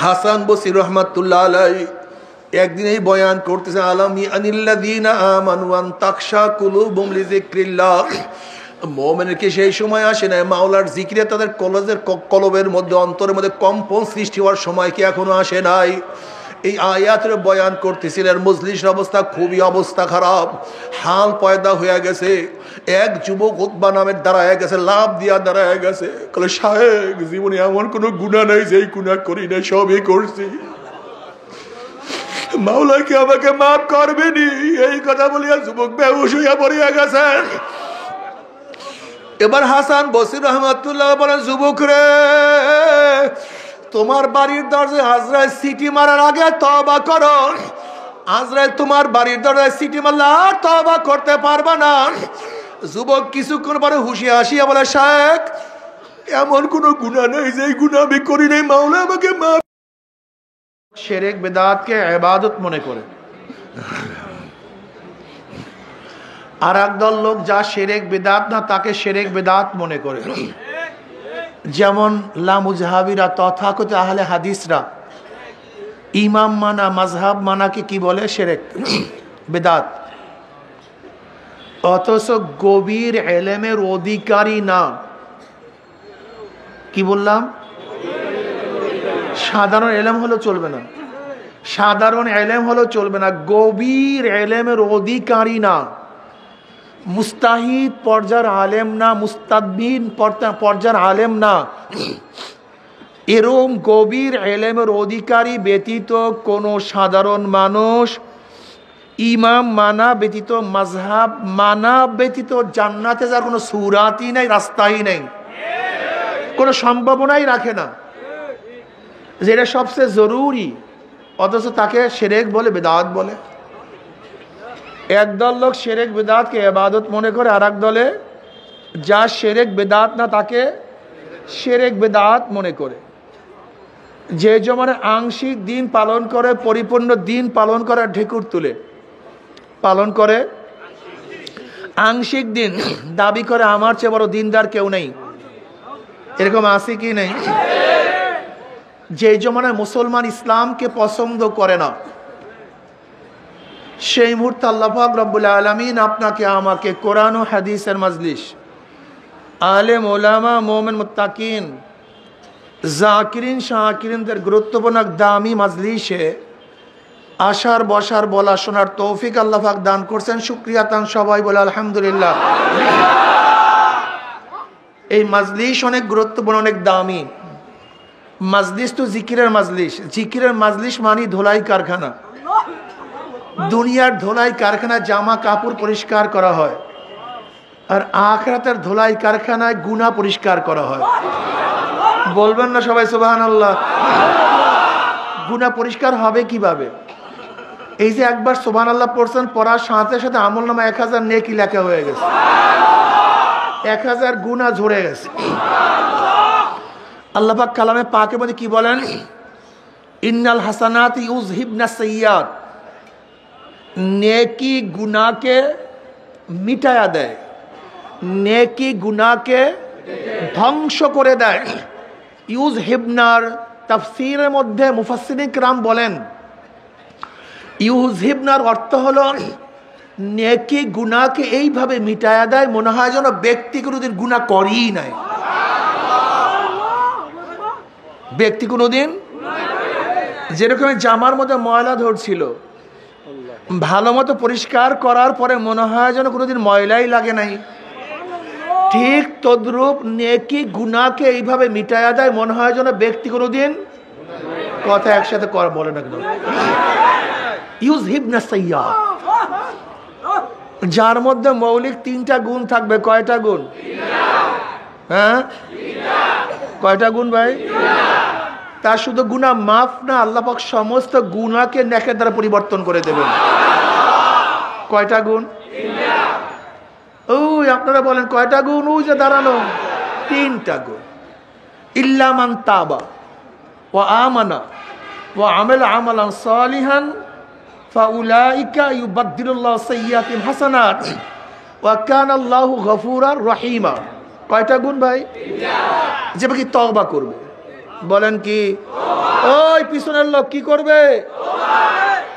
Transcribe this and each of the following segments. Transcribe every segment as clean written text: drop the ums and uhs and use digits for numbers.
হাসান বসরি রহমাতুল্লাহ আলাইহি একদিন এই বয়ান করতেছে, আলামি আনিল্লাযীনা আমানু আন তাখশা কুলুবুহুম লিযিকরিল্লাহ। মুমিনের কি সেই সময় আসে না মাওলার জিকিরে তাদের কলবের মধ্যে, অন্তরের মধ্যে কম্পন সৃষ্টি হওয়ার সময় কি এখনো আসে নাই? এই আয়াতের বয়ান করতেছিলেন, মজলিসের অবস্থা খুবই অবস্থা খারাপ, হাল পয়দা হয়ে গেছে। এক যুবক উতবা নামের দাঁড়ায় গেছে, লাভ দিয়া দাঁড়ায় গেছে, বলে শায়েখ জীবনে এমন কোনো গুনাহ নাই যেই গুনাহ করি না, সবই করছি, মাওলা কি আমাকে মাফ করবেনি? এই কথা বলিয়া যুবক বেহুশ হইয়া পড়িয়া গেছে। এবার হাসান বসরি রহমাতুল্লাহ বলেন, যুবক রে, তোমার বাড়ির দরজায় আজরাইল সিটি মারার আগে তওবা করো। আজরাইল তোমার বাড়ির দরজায় সিটি মারলে আর তওবা করতে পারবে না। যুবক কিছুক্ষণ পরে হুঁশিয়া আসিয়া বলে, শায়েখ এমন কোনো গুনাহ নেই যেই গুনাহ আমি করি নাই, মাওলা আমাকে মাফ। শিরক বিদআতকে ইবাদত মনে করে। আর একদল লোক যা শিরক বিদআত না তাকে শিরক বিদআত মনে করে। যেমন লামুজহাবিরা, তথাকথিত আহলে হাদিসরা ইমাম মানা, মাযহাব মানাকে কি বলে? শিরক বিদআত। অথচ গভীর ইলমের অধিকারী না। কি বললাম? সাধারণ ইলম হলো চলবে না, সাধারণ ইলম হলো চলবে না, গভীর ইলমের অধিকারী না, মুস্তাহিদ পর্যায়ের আলেম না, মুস্তাদবিন পর্যায়ের আলেম না। এরম গভীর ইলমের অধিকারী ব্যতীত কোনো সাধারণ মানুষ ইমাম মানা ব্যতীত, মাযহাব মানা ব্যতীত জান্নাতে যাওয়ার কোনো সূরাতই নাই, রাস্তাই নেই, কোনো সম্ভাবনাই রাখে না, যেটা সবচেয়ে জরুরি। অথচ তাকে শিরক বলে, বিদআত বলে। একদল লোক শিরক বিদআতকে ইবাদত মনে করে, আর এক দলে যা শিরক বিদআত না তাকে শিরক বিদআত মনে করে। যে যেমন আংশিক দিন পালন করে, পরিপূর্ণ দিন পালন করে ঢেকুর তুলে পালন করে, আংশিক দিন দাবি করে আমার চেয়ে বড় দিনদার কেউ নেই, এরকম আছে কি নেই? যে জমানায় মুসলমান ইসলামকে পছন্দ করে না, সেই মুহূর্তে আল্লাহ পাক রব্বুল আলামিন আপনাকে আমাকে কোরআন ও হাদিসের মজলিস, আলেম ওলামা, মুমিন মুত্তাকিন, জাকিরিন শাকিরিনদের গুরুত্বপূর্ণ দামি মজলিসে আসার, বসার, বলা, শোনার তৌফিক আল্লাহ পাক দান করছেন। শুকরিয়া তান সবাই বলে আলহামদুলিল্লাহ। এই মজলিস অনেক গুরুত্বপূর্ণ, অনেক দামি মজলিস। তো জিকিরের মজলিস, জিকিরের মজলিস মানে ধোলাই কারখানা। দুনিয়ার ধোলাই কারখানায় জামা কাপড় পরিষ্কার করা হয়, আর আখিরাতের ধোলাই কারখানায় গুনাহ পরিষ্কার করা হয়। বলবেন না সবাই সুবহানাল্লাহ? গুনাহ পরিষ্কার হবে কিভাবে? এই যে একবার সুবহানাল্লাহ পড়ছেন, পড়ার সাথে সাথে আমলনামা 1000 নেকি লেখা হয়ে গেছে, 1000 গুনাহ ঝরে গেছে। আল্লাহ পাক কালামে পাকের মধ্যে কি বলেন? ইন্নাল হাসানাতি ইউযহিবনাস সাইয়্যাত, নেকি গুনাহকে মিটায়া দেয়, নেকি গুনাহকে ধ্বংস করে দেয়। ইউযহিবনার তাফসীরের মধ্যে মুফাসসিরিন কিরাম বলেন, ইউযহিবনার অর্থ হলো নেকি গুনাহকে এইভাবে মিটায়া দেয় মনে হয় যেন ব্যক্তি কোনোদিন গুনাহ করেই নাই। ব্যক্তি কোনোদিন, যেরকম জামার মধ্যে ময়লা ধরছিল, ভালো মতো পরিষ্কার করার পরে মনে হয় যেন কোনোদিন ময়লাই লাগে নাই, ঠিক তদ্রূপ নেকি গুনাহকে এইভাবে মিটায়া দেয় মনে হয় যেন ব্যক্তি কোনোদিন, কথা একসাথে বলে না কেন, ইউযহিবনাস সাইয়্যাত, যার মধ্যে মৌলিক 3টা গুণ থাকবে। কয়টা গুণ? হ্যাঁ, কয়টা গুণ ভাই? তার শুধু গুনাহ মাফ না, আল্লাহ পাক সমস্ত গুনাহকে নেকের দ্বারা পরিবর্তন করে দেবেন। কয়টা গুণ? ওই আপনারা বলেন কয়টা গুণ? ওই যে দাঁড়ানো, 3টা গুণ। ইল্লা মান তাবা ওয়া আমানা ওয়া আমিলা আমালান সালিহান ফাউলাইকা ইউবাদদিলুল্লাহু সাইয়্যাতিহিম হাসানাত ওয়া কানাল্লাহু গফুরার রহিমা। কয়টা গুণ ভাই? যে বাকি তওবা করবে, বলেন কি? ওই পিছনের লোক কি করবে?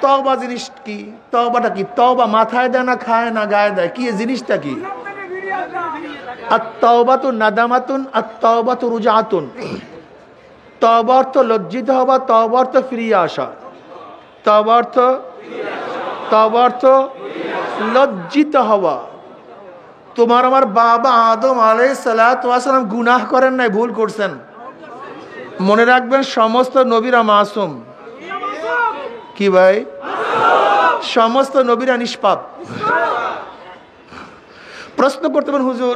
তওবা জিনিস কি? তওবাটা কি? তওবা মাথায় দেয় না খায় না গায়ে দেয়, কি জিনিসটা কি? আত-তাওবাতু নাদামাতুন আত-তাওবাতু রুজআতুন। তওবা অর্থ লজ্জিত হওয়া, তওবা অর্থ ফিরিয়ে আসা। তওবা অর্থ লজ্জিত হওয়া। তোমার আমার বাবা আদম আলাইহিস সালাতু ওয়াস সালাম গুনাহ করেন নাই, ভুল করছেন। মনে রাখবেন সমস্ত নবীরা মাসুম। কি ভাই? সমস্ত নবীরা নিষ্পাপ। প্রশ্ন করতে পারেন, হুজুর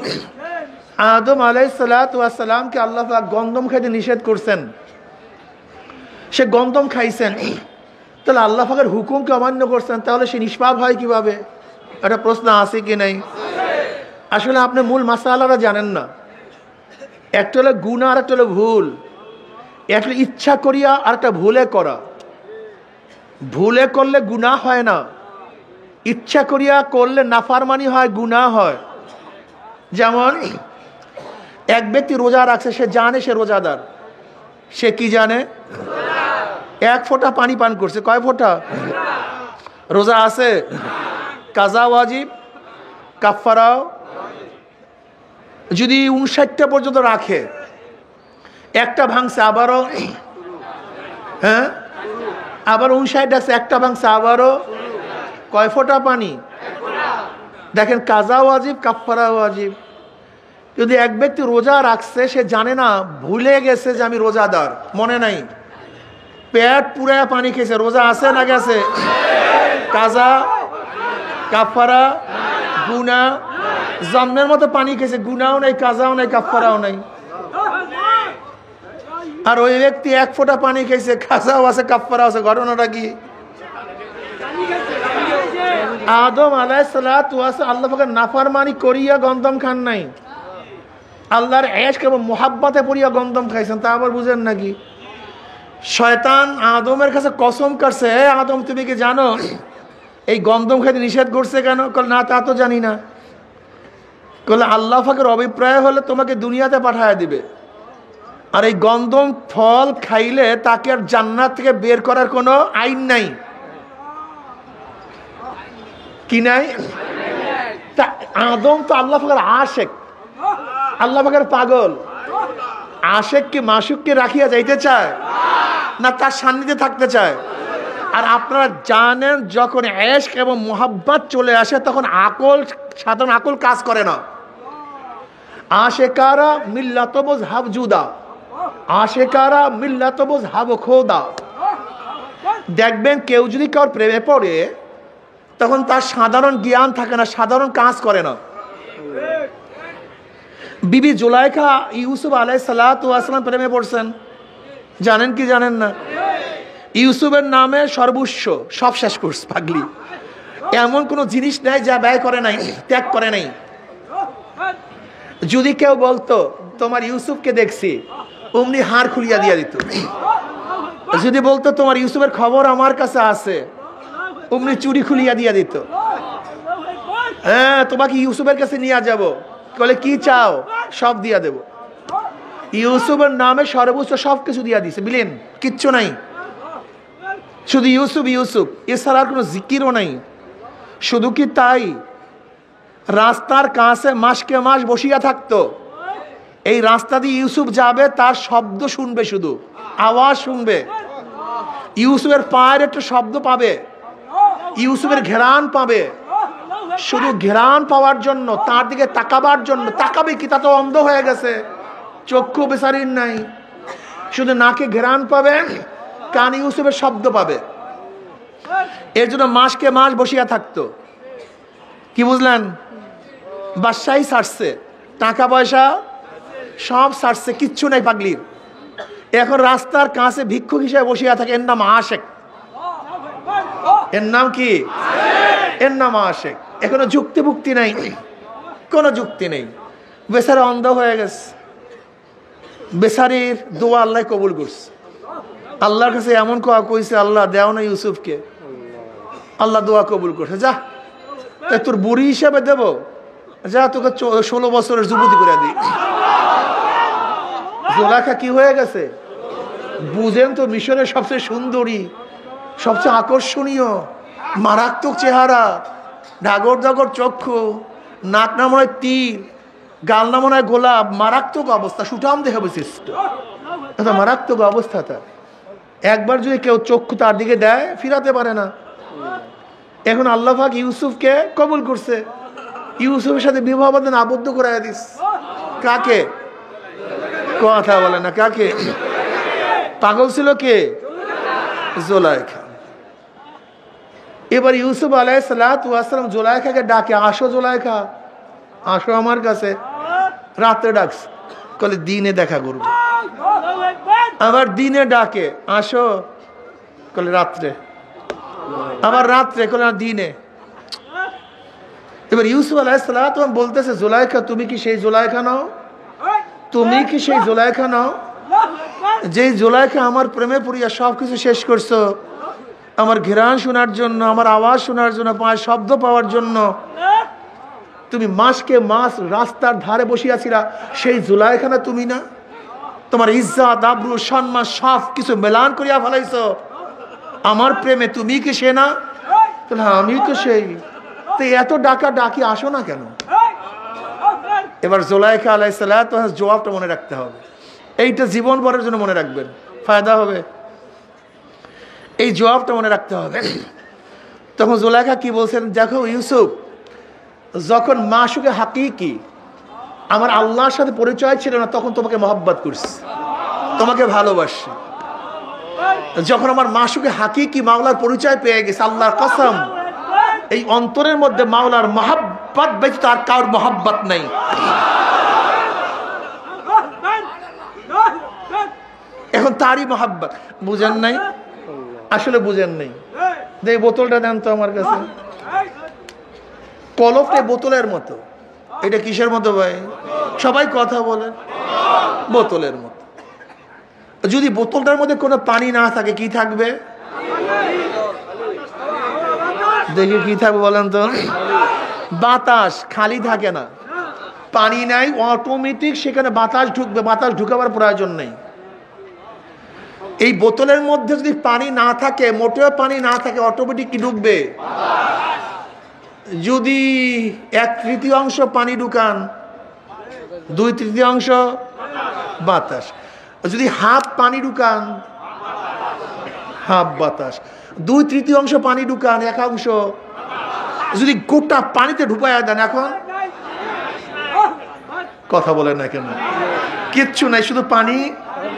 আদম আলাইহিস সালাতু ওয়াস সালামকে আল্লাহ পাক গন্ধম খাইতে নিষেধ করছেন, সে গন্ধম খাইছেন, তাহলে আল্লাহ পাকের হুকুমকে অমান্য করছেন, তাহলে সে নিষ্পাপ হয় কিভাবে? একটা প্রশ্ন আছে কি নাই? আসলে আপনি মূল মাসালাটা জানেন না। একটা হলো গুনাহ আর একটা হলো ভুল। একটা ইচ্ছা করিয়া আর একটা ভুলে করা। ভুলে করলে গুনাহ হয় না, ইচ্ছা করিয়া করলে নাফরমানি হয়, গুনাহ হয়। যেমন এক ব্যক্তি রোজা রাখছে, সে জানে সে রোজাদার। সে কি জানে? এক ফোঁটা পানি পান করছে। কয় ফোঁটা? রোজা আছে, কাজা ওয়াজিব, কাফারাও। যদি 59টা পর্যন্ত রাখে, একটা ভাঙছে আবারও, হ্যাঁ আবার 59 আছে, একটা ভাঙছে আবারও, কয় ফোঁটা পানি? দেখেন, কাজা ওয়াজিব, কাফারা ওয়াজিব। যদি এক ব্যক্তি রোজা রাখছে, সে জানে না, ভুলে গেছে যে আমি রোজাদার, মনে নাই, পেট পুরায় পানি খেয়েছে, রোজা আছে না গেছে? কাজা, কাফারা, গুনাহ। জন্মের মতো পানি খেয়েছে, গুনাহও নাই, কাজাও নাই, কাফারাও নাই। আর ওই ব্যক্তি এক ফোঁটা পানি খেয়েছে, কাজাও আছে, কাফারাও আছে। ঘটনাটা কি? আদম আলাইহিস সালাতু ওয়াস সালাম আল্লাহ পাকের নাফরমানি করিয়া গন্ধম খান নাই, আল্লাহর ইশক এবং মুহাব্বতে পড়িয়া গন্ধম খাইছেন। তা আবার বুঝেন নাকি? শয়তান আদমের কাছে কসম করছে, হে আদম, তুমি কি জানো এই গন্ধম খাইতে নিষেধ করছে কেন? কল না, তা তো জানি না। কল আল্লাহ পাকের অভিপ্রায় হলে তোমাকে দুনিয়াতে পাঠায় দিবে, আর এই গন্ধম ফল খাইলে তাকে আর জান্নাত থেকে বের করার কোনো আইন নাই। কি নাই? তা আদম তো আল্লাহ পাকের আশেক, আল্লাহ পাকের পাগল। আশেক কি মাসুককে রাখিয়া যাইতে চায় না তার সান্নিধ্যে থাকতে চায়? আর আপনারা জানেন, যখন ইশক এবং মুহাব্বত চলে আসে, তখন আকল, সাধারণ আকল কাজ করে না। আশেকারা মিল্লাতবুজ হাবজুদা, আশেকারা মিল্লাতবুজ হাব খোদা। দেখবেন, কেউ যদি কারোর প্রেমে পড়ে, তখন তার সাধারণ জ্ঞান থাকে না, সাধারণ কাজ করে না। বিবি জুলাইখা ইউসুফ আলাইহিস সালাতু ওয়াস সালাম প্রেমে পড়ছেন, জানেন কি জানেন না? ইউসুফের নামে সর্বস্ব সব শেষ করছে পাগলি। এমন কোনো জিনিস নাই যা ব্যয় করে নাই, ত্যাগ করে নাই। যদি কেউ বলতো তোমার ইউসুফকে দেখছি, অমনি হাড় খুলিয়া দিয়া দিত। যদি বলতো তোমার ইউসুফের খবর আমার কাছে আছে, অমনি চুরি খুলিয়া দিয়া দিত। হ্যাঁ, তোমাকে ইউসুফের কাছে নিয়ে যাব, বলে কি চাও, সব দিয়া দেব। ইউসুফের নামে সর্বোচ্চ সব কিছু দিয়া দিছে, বিলেন কিচ্ছু নাই, শুধু ইউসুফ ইউসুফ, এছাড়া আর কোনো জিকিরও নাই। শুধু কি তাই, রাস্তার কাছে মাসকে মাস বসিয়া থাকতো। এই রাস্তা দিয়ে ইউসুফ যাবে, তার শব্দ শুনবে, শুধু আওয়াজ শুনবে। ইউসুফের পায়ের একটা শব্দ পাবে, ইউসুফের ঘেরান পাবে। শুধু ঘেরান পাওয়ার জন্য, তার দিকে তাকাবার জন্য। তাকাবে কি, তা তো অন্ধ হয়ে গেছে, চক্ষু বেচারির নাই। শুধু নাকে ঘেরান পাবে, কানে ইউসুফের শব্দ পাবে। এর জন্য মাসকে মাস বসিয়া থাকতো। কি বুঝলেন? বাদশাহী ছাড়ছে, টাকা পয়সা সব ছাড়ছে, কিচ্ছু নাই পাগলির। এখন রাস্তার কাছে ভিক্ষুক হিসেবে বসিয়া থাকে। এর নাম আশেক। এর নাম কি? এর নাম আশেক। এখনো যুক্তি মুক্তি নাই, কোনো যুক্তি নেই। বেচারা অন্ধ হয়ে গেছে। বেচারির দোয়া আল্লাহ কবুল করছে। আল্লাহর কাছে এমন কইছে, আল্লাহ দেও না ইউসুফকে। আল্লাহ দোয়া কবুল করছে। যা, তাই তোর বুড়ি হিসাবে দেব, যা তোকে 16 বছরের যুবতী করে দিই। জোলাখা কি হয়ে গেছে? বুঝেন তো, মিশরের সবচেয়ে সুন্দরী, সবচেয়ে আকর্ষণীয়, মারাত্মক চেহারা, ডাগর ডাগর চক্ষু, নাক না মনে হয় তীর, গাল না মনে হয় গোলাপ, মারাত্মক অবস্থা, সুঠাম দেহ বিশিষ্ট, এটা মারাত্মক অবস্থা তার। একবার যদি কেউ চক্ষু তার দিকে দেয় ফিরাতে পারে না। এখন আল্লাহ পাক ইউসুফকে কবুল করছে, ইউসুফের সাথে বিবাহ বন্ধনে আবদ্ধ করাই দিস। কাকে? কথা বলে না, কাকে? পাগল ছিল কে? জুলাইখা। এবার ইউসুফ আলাইহিস সালাতু ওয়াস সালাম জুলাইখাকে ডাকে, আসো জুলাইখা, আসো আমার কাছে। রাতে ডাকছে, বলে দিনে দেখা করবো। আবার দিনে ডাকে, আসো, বলে রাত্রে। আবার রাত্রে, বলে না দিনে। এবার ইউসুফ আলাইহিস সালাতু ওয়াস সালাম বলতেছে, জুলাইখা তুমি কি সেই জুলাইখা নাও? তুমি কি সেই জুলাইখা নাও যেই জুলাইখা আমার প্রেমে পড়িয়া সবকিছু শেষ করছো, আমার ঘ্রাণ শোনার জন্য, আমার আওয়াজ শোনার জন্য, পায়ের শব্দ পাওয়ার জন্য তুমি মাসকে মাস রাস্তার ধারে বসিয়াছিলা, সেই জুলাইখা না তুমি না? তোমার ইজ্জত আবরু সম্মান সব কিছু মেলান করিয়া ফেলাইছো আমার প্রেমে, তুমি কি সে না? হ্যাঁ আমি তো সেই। তো এত ডাকা ডাকি আসো না কেন? এবার জুলাইখা আলাইহিস সালাতু ওয়াস জবাবটা মনে রাখতে হবে, এইটা জীবন ভরের জন্য মনে রাখবেন, ফায়দা হবে। এই জবাবটা মনে রাখতে হবে। তখন জুলাইখা কি বলছেন, দেখো ইউসুফ, যখন মাশুকে হাকিকি আমার আল্লাহর সাথে পরিচয় ছিল না, তখন তোমাকে মহব্বত করছি, তোমাকে ভালোবাসি। যখন আমার মাশুকে হাকিকি মাওলার পরিচয় পেয়ে গেছে, আল্লাহর কসম, এই অন্তরের মধ্যে মাওলার মহব্বত ব্যতীত আর কারোর মহব্বত নাই। এখন তারই মহব্বত বুঝেন নাই, আসলে বুঝেন নাই। এই বোতলটা দেন তো আমার কাছে। কলফটা বোতলের মতো। এটা কিসের মতো ভাই? সবাই কথা বলেন, বোতলের মতো। যদি বোতলটার মধ্যে কোনো পানি না থাকে কি থাকবে? দেখি কি থাকবে বলেন তো? বাতাস। খালি থাকে না, পানি নাই, অটোমেটিক সেখানে বাতাস ঢুকবে, বাতাস ঢুকাবার প্রয়োজন নেই। এই বোতলের মধ্যে যদি পানি না থাকে, মোটেও পানি না থাকে, অটোমেটিক কি ঢুকবে? যদি 1/3 পানি ঢুকান, 2/3 বাতাস। যদি হাফ পানি ঢুকান, হাফ বাতাস। 2/3 পানি ঢুকান, 1/, যদি গোটা পানিতে ঢুকায়া দেন, এখন কথা বলেন না কেন? কিচ্ছু নাই, শুধু পানি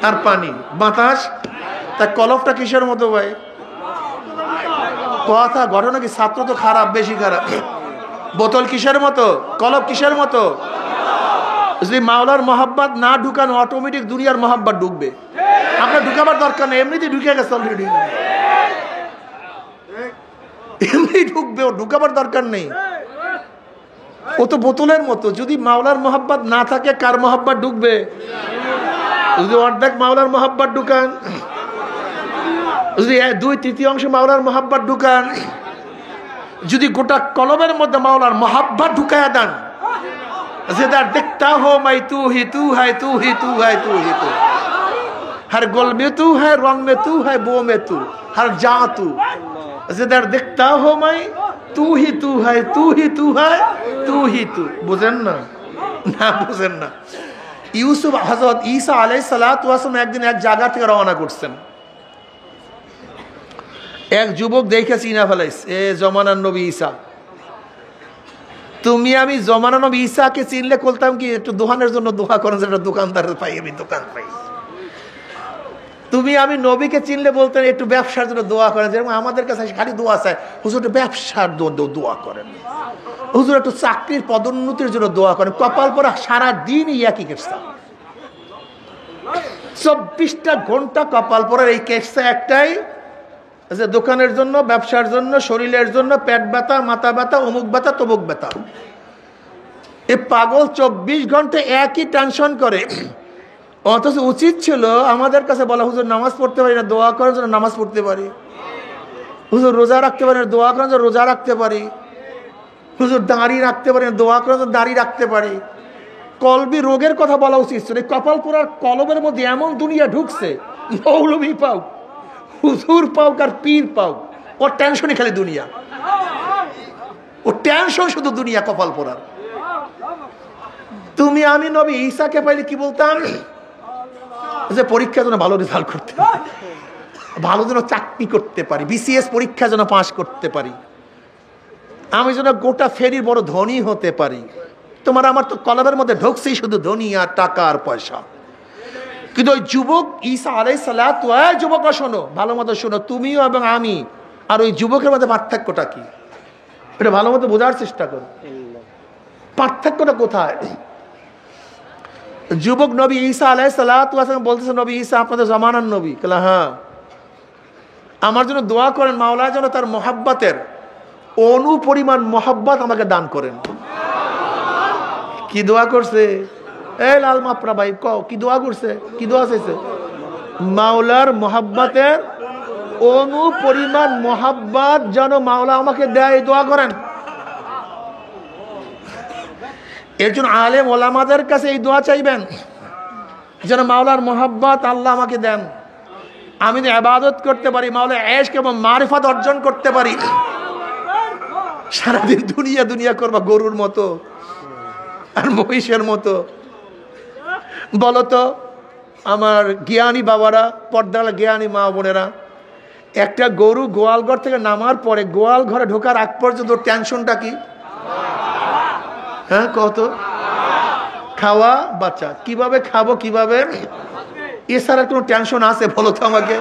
আর পানি, বাতাস। তা কলফটা কিসের মতো ভাই? কথা ঘটনা কি? ছাত্র তো খারাপ, বেশি খারাপ। বোতল কিসের মতো? কলফ কিসের মতো? যদি মাওলার মহব্বত না ঢুকান, অটোমেটিক দুনিয়ার মহব্বত ঢুকবে। আপনার ঢুকাবার দরকার নেই, এমনিতেই ঢুকে গেছে অলরেডি, এমনি ঢুকবে, ও ঢুকাবার দরকার নেই। ও তো বোতলের মতো। যদি মাওলার মহব্বত না থাকে, কার মহব্বত ঢুকবে? যদি অর্ধেক মাওলার মহব্বত ঢুকান, যদি 2/3 মাওলার মহব্বত ঢুকান, যদি গোটা কলমের মধ্যে মাওলার মহব্বত ঢুকায়া দেন, जिधर दिखता हो मैं तू ही तू है, तू ही तू है, तू ही तू, हर गोल में तू है, रंग में तू है, बो में तू, हर जा तू, जिधर दिखता हो मैं तू ही तू है, तू ही तू है, तू ही तू। বুঝেন না? না বুঝেন না। ইউসুফ হযরত ঈসা আলাইহিস সালাতু ওয়াস সালাম একদিন এক জায়গা থেকে রওনা করছেন। এক যুবক দেখে চিনা ফেলাইছে, এ জমানার নবী ঈসা। তুমি আমি জমানা নবী ঈসাকে চিনলে বলতাম কি, একটু দোকানের জন্য দোয়া করেন, একটা দোকানদার পাই, আমি দোকান পাই। তুমি আমি নবীকে চিনলে বলতেন একটু ব্যবসার জন্য দোয়া করেন। যেরকম আমাদের কাছে খালি দোয়া চায়, হুজুর একটু ব্যবসার দোয়া করেন, হুজুর একটু চাকরির পদোন্নতির জন্য দোয়া করেন। কপাল পরা সারা দিন একই কেসা, 24টা ঘন্টা কপাল পরার এই কেসা একটাই, যে দোকানের জন্য, ব্যবসার জন্য, শরীরের জন্য, পেট ব্যথা, মাথা ব্যথা, অমুক ব্যথা, তমুক ব্যথা। এ পাগল 24 ঘন্টা একই টেনশন করে। অথচ উচিত ছিল আমাদের কাছে বলা, হুজুর নামাজ পড়তে পারি না, দোয়া করার জন্য নামাজ পড়তে পারি। হুজুর রোজা রাখতে পারি না, দোয়া করার জন্য রোজা রাখতে পারি। হুজুর দাড়ি রাখতে পারি না, দোয়া করার জন্য দাড়ি রাখতে পারি। কলবি রোগের কথা বলা উচিত ছিল। কপাল পোড়ার কলবের মধ্যে এমন দুনিয়া ঢুকছে, মৌলভী পাও, হুজুর পাও, আর পীর পাও, ওর টেনশনই খালি দুনিয়া, ওর টেনশন শুধু দুনিয়া কপাল পড়ার। তুমি আমি নবী ঈসাকে পাইলে কি বলতাম, যে পরীক্ষা যেন ভালো রেজাল্ট করতে পারি, ভালো যেন চাকরি করতে পারি, বিসিএস পরীক্ষা যেন পাশ করতে পারি, আমি যেন গোটা ফেরির বড় ধনী হতে পারি। তোমার আমার তো কলবের মধ্যে ঢুকছেই শুধু ধনী আর টাকা আর পয়সা। কিন্তু ওই যুবক ঈসা আলাইহিস সালাতু, যুবকরা শোনো, ভালো মতো শোনো, তুমিও এবং আমি আর ওই যুবকের মধ্যে পার্থক্যটা কি, এটা ভালো মতো বোঝার চেষ্টা করো। পার্থক্যটা কোথায়? যুবক নবী ঈসা আলাইহিস সালাতু বলতেছে, নবী ঈসা আপনাদের জামানার নবী। বলে হ্যাঁ, আমার জন্য দোয়া করেন, মাওলা যেন তার মহাব্বতের অনুপরিমাণ মহাব্বত আমাকে দান করেন। কি দোয়া করছে? এই লাল মাপরা ভাই কও, কি দোয়া করছে, কি দোয়া চাইছে? মাওলার মহাব্বতের অনুপরিমাণ মহাব্বত যেন মাওলা আমাকে দেয়, দোয়া করেন। এর জন্য আলেম ওলামাদের কাছে এই দোয়া চাইবেন, যেন মাওলার মহাব্বত আল্লাহ আমাকে দেন, আমি যেন ইবাদত করতে পারি, মাওলা ইশক এবং মারিফত অর্জন করতে পারি। সারাদিন দুনিয়া দুনিয়া করবা গরুর মতো আর মহিষের মতো। বলতো আমার জ্ঞানী বাবারা, পর্দার জ্ঞানী মা বোনেরা, একটা গরু গোয়াল ঘর থেকে নামার পরে গোয়াল ঘরে ঢোকার আগ পর্যন্ত টেনশনটা কি? হ্যাঁ কত? খাওয়া বাচ্চা, কিভাবে খাবো, কিভাবে, এছাড়া কোনো টেনশন আছে বলো তো আমাকে?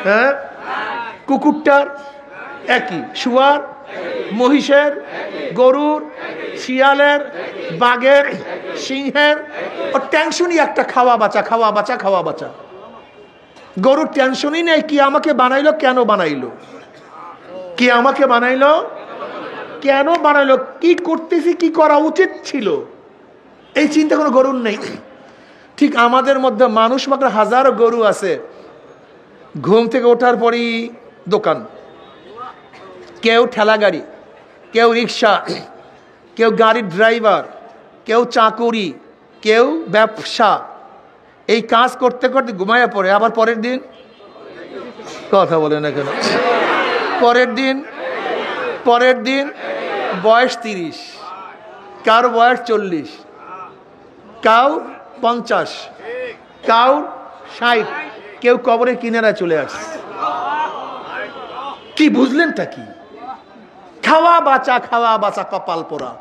হ্যাঁ, কুকুরটার একই, শুয়ার, মহিষের, গরুর, শিয়ালের, বাঘের, সিংহের, ওর টেনশনই একটা, খাওয়া বাঁচা, খাওয়া বাঁচা, খাওয়া বাঁচা। গরুর টেনশনই নেই কি আমাকে বানাইলো, কেন বানাইলো, কি আমাকে বানাইলো, কেন বানাইলো, কি করতেছি, কি করা উচিত ছিল, এই চিন্তা কোনো গরুর নেই। ঠিক আমাদের মধ্যে মানুষ মাত্র হাজারো গরু আছে। ঘুম থেকে ওঠার পরই দোকান, কেউ ঠেলা গাড়ি, কেউ রিক্সা, কেউ গাড়ির ড্রাইভার, কেউ চাকুরি, কেউ ব্যবসা। এই কাজ করতে করতে ঘুমাইয়া পড়ে, আবার পরের দিন কথা বলে না কেন, পরের দিন বয়স 30, কার বয়স 40, কাউ 50, কাউ 60, কেউ কবরের কিনারা চলে আসছে। কি বুঝলেনটা কি? খাওয়া বাঁচা, খাওয়া বাঁচা, কপাল পোড়া।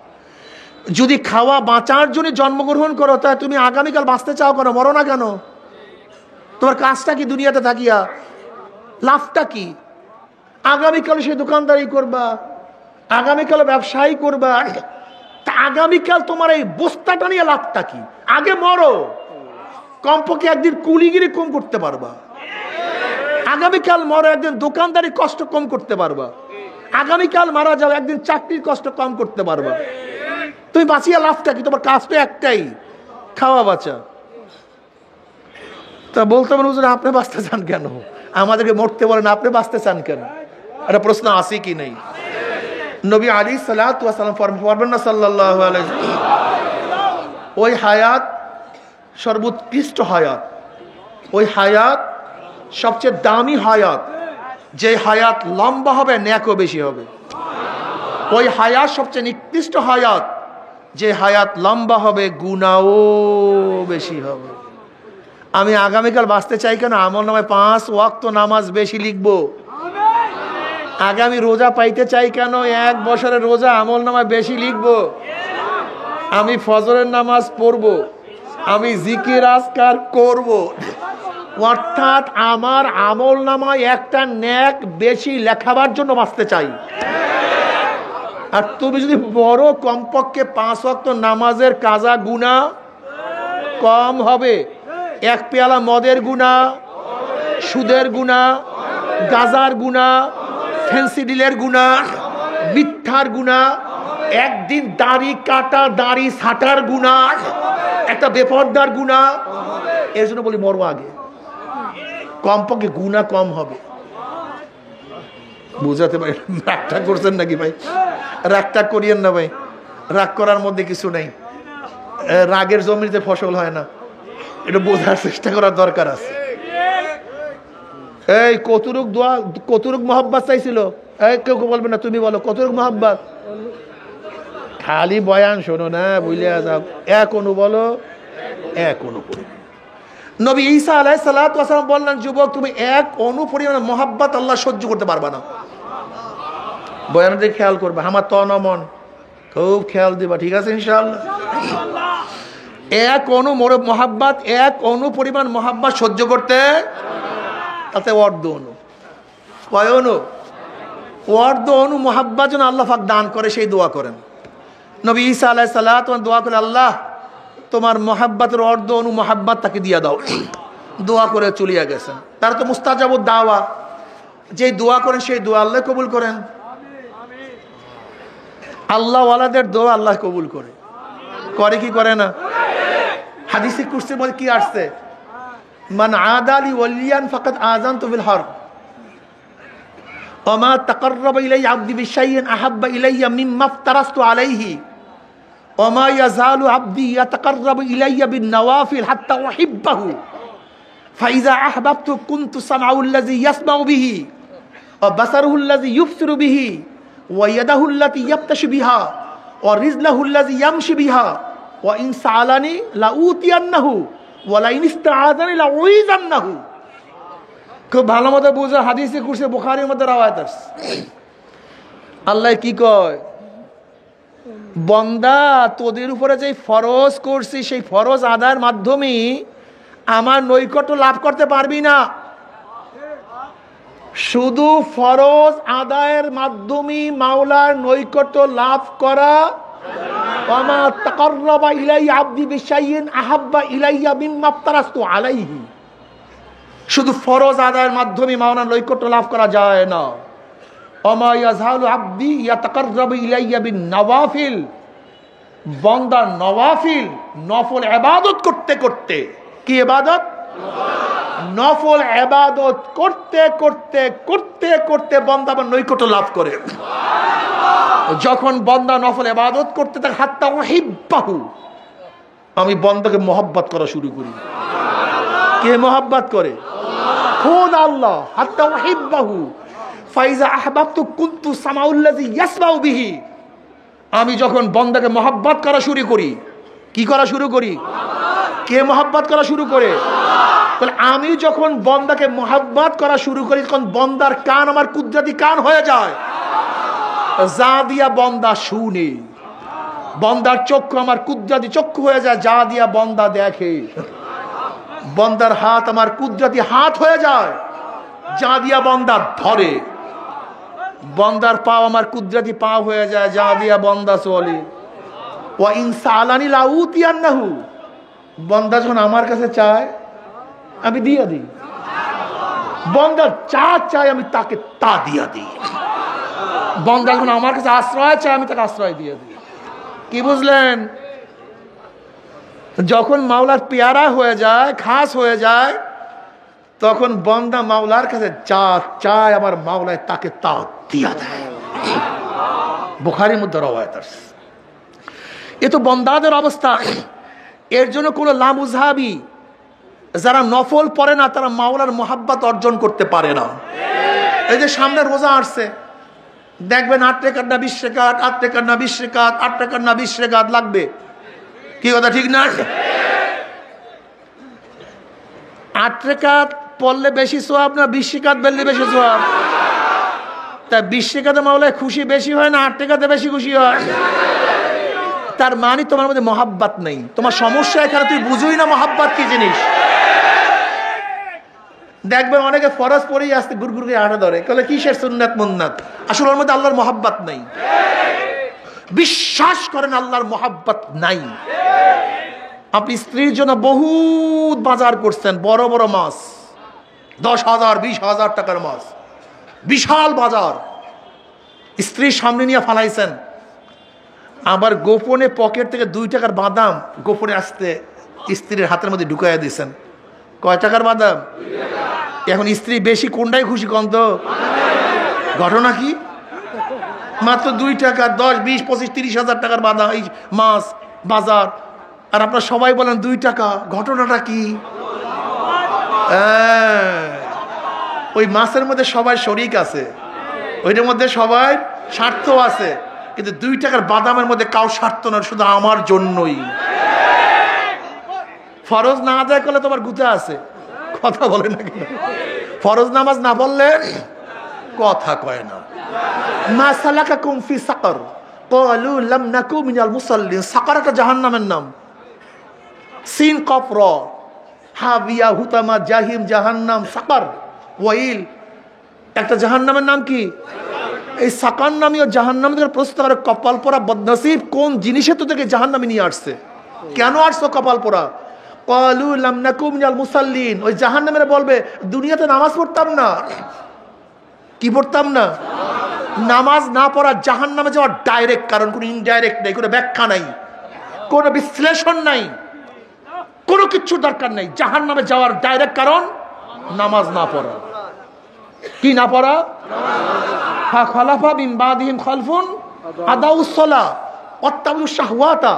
যদি খাওয়া বাঁচার জন্য জন্মগ্রহণ করো, তা তুমি আগামীকাল বাঁচতে চাও কেন, মরো না কেন? তোমার কাজটা কি দুনিয়াতে থাকিয়া, লাভটা কি? আগামীকাল সে দোকানদারি করবা, আগামীকাল ব্যবসায়ী করবা, তা আগামীকাল তোমার এই বস্তাটা নিয়ে লাভটা কি? আগে মরো, কমপক্ষে একদিন কুলিগিরি কম করতে পারবা। আগামীকাল মরো, একদিন দোকানদারি কষ্ট কম করতে পারবা। আগামীকাল মারা যাও, একদিন চাকরির কষ্ট কম করতে পারবা। তুমি বাঁচিয়া লাভটা কি? তোমার কাজ তো একটাই, খাওয়া বাঁচা। তা বলতে পারেন হুজুর আপনি বাঁচতে চান কেন, আমাদেরকে মরতে বলেন, আপনি বাঁচতে চান কেন? একটা প্রশ্ন আছে কি নেই? নবী আলাইহিস সালাতু ওয়াস সালাম ফরমান না সাল্লাল্লাহু আলাইহি ওই হায়াত সর্বোৎকৃষ্ট হায়াত, ওই হায়াত সবচেয়ে দামি হায়াত, যে হায়াত লম্বা হবে নেকও বেশি হবে। ওই হায়াত সবচেয়ে নিকৃষ্ট হায়াত, যে হায়াত লম্বা হবে গুনাহও বেশি হবে। আমি আগামীকাল বাঁচতে চাই কেন? আমল নামায় 5 ওয়াক্ত নামাজ বেশি লিখবো। আগামী রোজা পাইতে চাই কেন? 1 বছরের রোজা আমল নামায় বেশি লিখবো। আমি ফজরের নামাজ পড়বো, আমি জিকির আজকার করব, অর্থাৎ আমার আমল নামায় একটা নেক বেশি লেখাবার জন্য বাঁচতে চাই। আর তুমি যদি বড়, কমপক্ষে 5 ওয়াক্ত নামাজের কাজা গুনাহ কম হবে, 1 পেয়ালা মদের গুনাহ, সুদের গুনাহ, গাজার গুনাহ, ফেন্সিডিলের গুনাহ, মিথ্যার গুনাহ, একদিন দাড়ি কাটা, দাড়ি ছাটার গুনাহ, একটা বেপরদার গুনাহ। এর জন্য বলি মরো আগে, কমপক্ষে গুনাহ কম হবে। বুঝাতে পারি? রাগটা করছেন নাকি ভাই? রাগটা করিয়েন না ভাই, রাগ করার মধ্যে কিছু নেই। রাগের জমিতে ফসল হয় না, এটা বোঝার চেষ্টা করার দরকার আছে। এই কতটুক দোয়া, কতটুক মোহাব্বত চাইছিল? এই কেউ বলবে না, তুমি বলো কতটুক মোহাব্বত। খালি বয়ান শোনো না, বুঝলে যাও। এক অনু বলো, এক অনু। নবী ঈসা আলাইহিস সালাতু ওয়াস সালাম বললেন, যুবক তুমি এক অনু পরিমাণ মোহাব্বত আল্লাহ সহ্য করতে পারবা না। বয়ানটা খেয়াল করবে, আমার তন মন খুব খেয়াল দিবা, ঠিক আছে ইনশাআল্লাহ। এক অনু মোহাব্বত, এক অনু পরিমাণ মোহাব্বত সহ্য করতে, তাতে অর্ধ অনু। কয় অনু? অর্ধ অনু মোহাব্বত যেন আল্লাহ পাক দান করে, সেই দোয়া করেন। নবী ঈসা আলাইহিস সালাতু ওয়াস দোয়া করে, আল্লাহ তোমার মোহাব্বতের অর্ধ অনু মোহাব্বত তাকে দিয়ে দাও। দোয়া করে চলিয়া গেছেন। তারা তো মুস্তাজাবুদ দাওয়া, যে দোয়া করেন সেই দোয়া আল্লাহ কবুল করেন। আল্লাহ ওয়ালাদের দোয়া আল্লাহ কবুল করে, করে কি করে না? হাদিসে কুরসির মধ্যে কি আসছে? মান আদালি ওয়ালিয়ান ফাকাদ আযানতু বিল হারব ওয়া মা তাকাররাবা ইলাইয়া আবদি বিশাইইন আহাব্বা ইলাইয়া মিম্মা ইফতারাস্তু আলাইহি ওয়া মা ইয়াজালু আবদি ইয়াতাকাররাবু ইলাইয়া বিন নওয়াফিল হাত্তা উহিব্বাহু ফাইযা আহবাবতু কুনতু সামআউ আল্লাযী ইয়াসমাউ বিহি ওয়া বাসারুহু আল্লাযী ইউবসিরু বিহি ওয়া ইয়াদাহু আল্লাতী ইয়াবতাশু বিহা ওয়া রিজলাহু আল্লাযী ইয়ামশি বিহা ওয়া ইন সাআলানি লাউতিয়ান্নাহু ওয়া লা ইন ইসতাআযানি লাউইযান্নাহু। খুব ভালো মতো বুঝো, হাদিসে কুরসি বুখারীর মধ্যে রওয়ায়াত আছে। আল্লাহ কি কয়? বান্দা তোদের উপরে যে ফরজ করছি, সেই ফরজ আদায়ের মাধ্যমে আমার নৈকট্য লাভ করতে পারবি না। শুধু ফরজ আদায়ের মাধ্যমে মাওলার নৈকট্য লাভ করা, ওয়ামা তাকাররাবা ইলাইয়া আবদি বিশাইইন আহাব্বা ইলাইয়া মিম্মা ইফতারাস্তু আলাইহি। শুধু ফরজ আদায়ের মাধ্যমে মাওলার নৈকট্য লাভ করা যায় না। ওয়ামা ইয়াজালু আবদি ইয়াতাকাররাবু ইলাইয়া বিন নওয়াফিল, বান্দা নওয়াফিল নফল ইবাদত করতে করতে, কি ইবাদত? নফল ইবাদত করতে করতে করতে করতে বান্দা আমার নৈকট্য লাভ করে। যখন বান্দা নফল ইবাদত করতে থাকে, হাত্তা উহিব্বাহু, আমি বান্দাকে মোহাব্বত করা শুরু করি। কে মোহাব্বত করে? খুদ আল্লাহ। হাত্তা উহিব্বাহু ফাইজা আহবাবতু কুনতু সামাউ আল্লাযী ইয়াসমাউ বিহি, আমি যখন বান্দাকে মোহাব্বত করা শুরু করি, কি করা শুরু করি? কে মোহাব্বত করা শুরু করে? তাহলে আমি যখন বান্দাকে মোহাব্বত করা শুরু করি, তখন বান্দার কান আমার কুদরতি কান হয়ে যায়, যা দিয়া বান্দা শুনে। বান্দার চক্ষু আমার কুদরতি চক্ষু হয়ে যায়, যা দিয়া বান্দা দেখে। বান্দার হাত আমার কুদরতি হাত হয়ে যায়, যা দিয়া বান্দা ধরে। বান্দার পা আমার কুদরতি পা হয়ে যায়, যা দিয়া বান্দা চলে। ওয়া ইন সাআলানি লাউতিয়ান্নাহু, বান্দা যখন আমার কাছে চায় আমি দিয়া দিই। বান্দা যা চায় আমি তাকে তা দিয়া দিই। বান্দা যখন আমার কাছে আশ্রয় চায় আমি তাকে আশ্রয় দিয়ে দিই। কি বুঝলেন? যখন মাওলার পেয়ারা হয়ে যায়, খাস হয়ে যায়, তখন বান্দা মাওলার কাছে যা চায় আমার মাওলায় তাকে তা দিয়া দেয়। বুখারীর মধ্যে রওয়ায়াত আছে। এ তো বান্দাদের অবস্থা। এর জন্য কোনো লামুজহাবি যারা নফল পড়ে না, তারা মাওলার মোহাব্বত অর্জন করতে পারে না। এই যে সামনে রোজা আসছে, দেখবেন 8 রেকাত না 20 রেকাত, 8 রেকাত না 20 রেকাত, 8 রেকাত না 20 রেকাত লাগবে। কি কথা ঠিক না? 8 রেকাত পড়লে বেশি সওয়াব না 20 রেকাত পড়লে বেশি সওয়াব? তা 20 রেকাতে মাওলায় খুশি বেশি হয় না 8 রেকাতে বেশি খুশি হয়? তার মানে তোমার মধ্যে মোহাব্বত নেই। তোমার সমস্যা এখানে, তুই বুঝুই না মোহাব্বত কি জিনিস। দেখবেন অনেকে ফরজ পড়েই আসতে গুড়গুড় করে হাঁটা ধরে, বলে কিসের সুন্নাত মুন্নাত। আসলে ওর মধ্যে আল্লাহর মোহাব্বত নাই। বিশ্বাস করেন আল্লাহর মোহাব্বত নাই। আপনি স্ত্রীর জন্য বহুত বাজার করছেন, বড় বড় মাছ, 10,000 20,000 টাকার মাছ, বিশাল বাজার স্ত্রীর সামনে নিয়ে ফালাইছেন। আবার গোপনে পকেট থেকে 2 টাকার বাদাম গোপনে আসতে স্ত্রীর হাতের মধ্যে ঢুকাইয়া দিয়েছেন। কয় টাকার বাদাম? এখন স্ত্রী বেশি কোনটাই খুশি কম তো? ঘটনা কি? মাত্র 2 টাকা, 10 20 25 30,000 টাকার বাদাম, এই মাছ বাজার, আর আপনারা সবাই বলেন 2 টাকা। ঘটনাটা কি? ওই মাছের মধ্যে সবাই শরিক আছে, ওইটার মধ্যে সবাই স্বার্থ আছে, কিন্তু 2 টাকার বাদামের মধ্যে কাউ স্বার্থ না, শুধু আমার জন্যই। ফরজ না আদায় করলে তোমার গুতে আছে, কথা বলে না কেন? ফরজ নামাজ না পড়লে কথা কয় না। মা সালাকাকুম ফি সাকর ক্বালু লাম নাকু মিনাল মুসাল্লিন। সাকর একটা জাহান্নামের নাম। সিন কফ র, হাবিয়া, হুতামা, জাহিম, জাহান্নাম, সাকর, ওয়াইল, একটা জাহান্নামের নাম কি? এই সাকার নামীয় জাহান্নাম থেকে প্রশ্ন করে, কপাল পোড়া বদনসিব, কোন জিনিসে তো থেকে জাহান্নামে নিয়ে আসছে? কেন আসছো কপাল পোড়া? ক্বালু লাম নাকু মিনাল মুসাল্লিন। ওই জাহান্নামের বলবে, দুনিয়াতে নামাজ পড়তাম না। কি পড়তাম না? নামাজ না পড়া জাহান্নামে যাওয়ার ডাইরেক্ট কারণ, কোনো ইনডাইরেক্ট নাই, কোনো ব্যাখ্যা নাই, কোনো বিশ্লেষণ নাই, কোনো কিছু দরকার নাই। জাহান্নামে যাওয়ার ডাইরেক্ট কারণ নামাজ না পড়া। কি না পড়া? খালাফা মিন বাদিহিম খালফুন আদাউস সালাহ ওয়াত্তাবিউশ শাহওয়াতা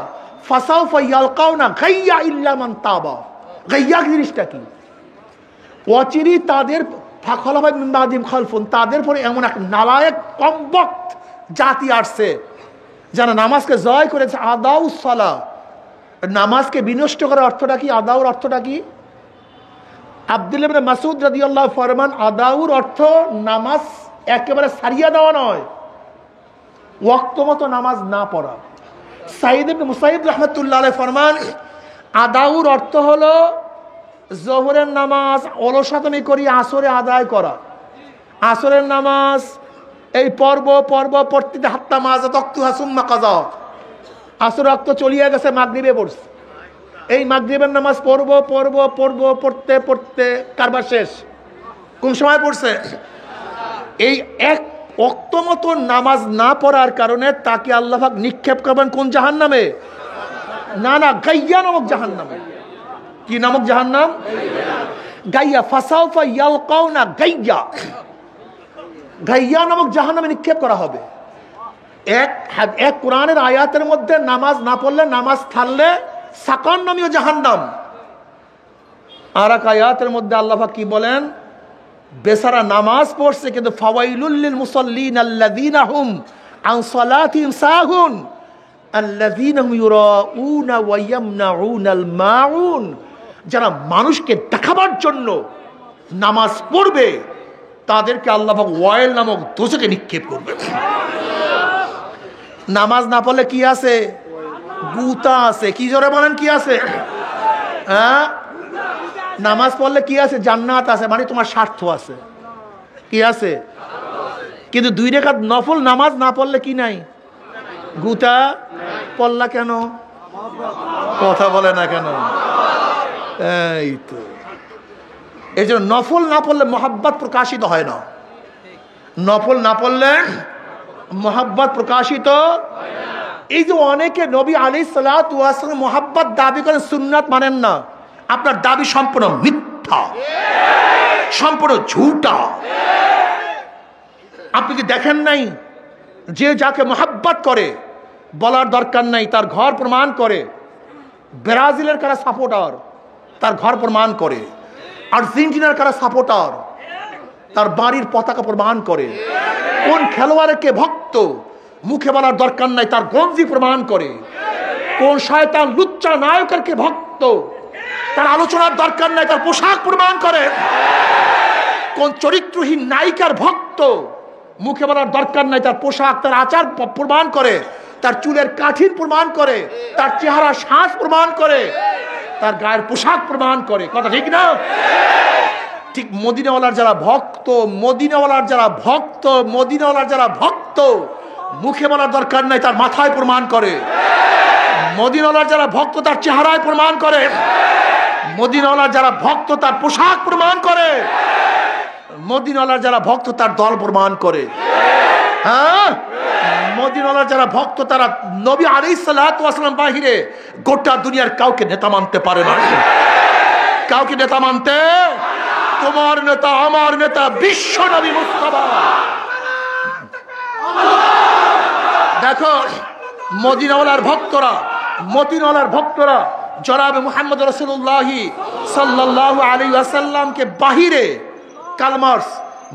ফাসাউফা ইয়ালকাউনা গাইয়া ইল্লা মান তাবা। গাইয়া জিনিসটা কি? অচিরি তাদের খালাফা মিন বাদিহিম খালফুন, তাদের পরে এমন এক নালায়েক কমবক্ত জাতি আসছে যারা নামাজকে জয় করেছে। আদাউস সালাহ, নামাজকে বিনষ্ট করার অর্থটা কি? আদাউর অর্থটা কি? আব্দুল্লাহ ইবনে মাসউদ রাদিয়াল্লাহু ফরমান, আদাউর অর্থ নামাজ একেবারে সারিয়া দেওয়া নয়, ওয়াক্ত মতো নামাজ না পড়া। সাইদ ইবনে মুসাইয়িব রাহমাতুল্লাহ আলাইহি ফরমান, আদাউর অর্থ হলো জোহরের নামাজ অলসতামি করি আসরে আদায় করা। আসরের নামাজ এই পর্ব পড়তে হাত্তা মাজা তক্তুহা সুম্মা কাজা। আসর রক্ত চলিয়ে গেছে, মাগরিবে পড়ছে। এই মাগরিবের নামাজ পড়তে পড়তে কারবার শেষ। কোন সময় পড়ছে? এই এক ওয়াক্ত মতো নামাজ না পড়ার কারণে তাকে আল্লাহ পাক নিক্ষেপ করবেন কোন জাহান্নামে? না, গাইয়া নামক জাহান্নামে। কি নামক জাহান্নাম? গাইয়া। ফাসাউফা ইয়ালকাউনা গাইয়া, গাইয়া নামক জাহান্নামে নিক্ষেপ করা হবে। এক কোরআনের আয়াতের মধ্যে নামাজ না পড়লে, নামাজ ছাড়লে সাকার নামীয় জাহান্নাম। আর এক আয়াতের মধ্যে আল্লাহ পাক কি বলেন? বেচারা নামাজ পড়ছে কিন্তু ফাওয়াইলুল লিল মুসাল্লিন আল্লাযীনা হুম আন সালাতিহিম সাহুন আল্লাযীনা হুম ইউরাউনা ওয়া ইয়ামনাউনাল মাউন। যারা মানুষকে দেখাবার জন্য নামাজ পড়বে তাদেরকে আল্লাহ পাক ওয়াইল নামক দোজখে নিক্ষেপ করবে। নামাজ না পড়লে কি আছে? গুতা আছে। কি জোরে বলেন? কি আছে? হ্যাঁ, নামাজ পড়লে কি আছে? জান্নাত আছে, মানে তোমার স্বার্থ আছে। কি আছে? কিন্তু 2 রাকাত নফল নামাজ না পড়লে কি নাই? গুতা। পড়লা কেন? কথা বলে না কেন? এই তো, এই জন্য নফল না পড়লে মোহাব্বত প্রকাশিত হয় না। নফল না পড়লে মোহাব্বত প্রকাশিত। এই যে অনেকে নবী আলাইহিস সালাতু ওয়াস সালাম মোহাব্বত দাবি করেন, সুন্নাত মানেন না, আপনার দাবি সম্পূর্ণ মিথ্যা, সম্পূর্ণ ঝুটা। আপনি কি দেখেন নাই যে যাকে মোহাব্বত করে বলার দরকার নাই, তার ঘর প্রমাণ করে। ব্রাজিলের কারা সাপোর্টার, তার ঘর প্রমাণ করে। আর্জেন্টিনার কারা সাপোর্টার, তার বাড়ির পতাকা প্রমাণ করে। কোন খেলোয়াড়ের কে ভক্ত, মুখে বলার দরকার নাই, তার গঞ্জি প্রমাণ করে। কোন শয়তান লুচ্চা নায়কের কে ভক্ত, তার আলোচনার দরকার নাই, তার পোশাক প্রমাণ করে। কোন চরিত্রহীন নায়িকার ভক্ত, মুখে বলার দরকার নাই, তার পোশাক, তার আচার প্রমাণ করে, তার চুলের কাঠির প্রমাণ করে, তার চেহারা শ্বাস প্রমাণ করে, তার গায়ের পোশাক প্রমাণ করে। কথা ঠিক না? ঠিক মদিনাওয়ালার যারা ভক্ত, মদিনাওয়ালার যারা ভক্ত, মদিনাওয়ালার যারা ভক্ত, মুখে বলার দরকার নাই, তার মাথায় প্রমাণ করে। মদিনাওয়ালার যারা ভক্ত তার চেহারায় প্রমাণ করে। মদিনাওয়ালার যারা ভক্ত তার পোশাক প্রমাণ করে। মদিনাওয়ালার যারা ভক্ত তার দল প্রমাণ করে। হ্যাঁ, মদিনাওয়ালার যারা ভক্ত তারা নবী আলাইহিস সালাতু ওয়াস সালাম বাহিরে গোটা দুনিয়ার কাউকে নেতা মানতে পারে না। কাউকে নেতা মানতে, তোমার নেতা, আমার নেতা, বিশ্ব নবী মুস্তাফা। দেখো মদিনাওয়ালার ভক্তরা, মদিনাওয়ালার ভক্তরা জনাব মুহাম্মদ রাসূলুল্লাহ সাল্লাল্লাহু আলাইহি ওয়াসাল্লামকে বাহিরে কালমার্স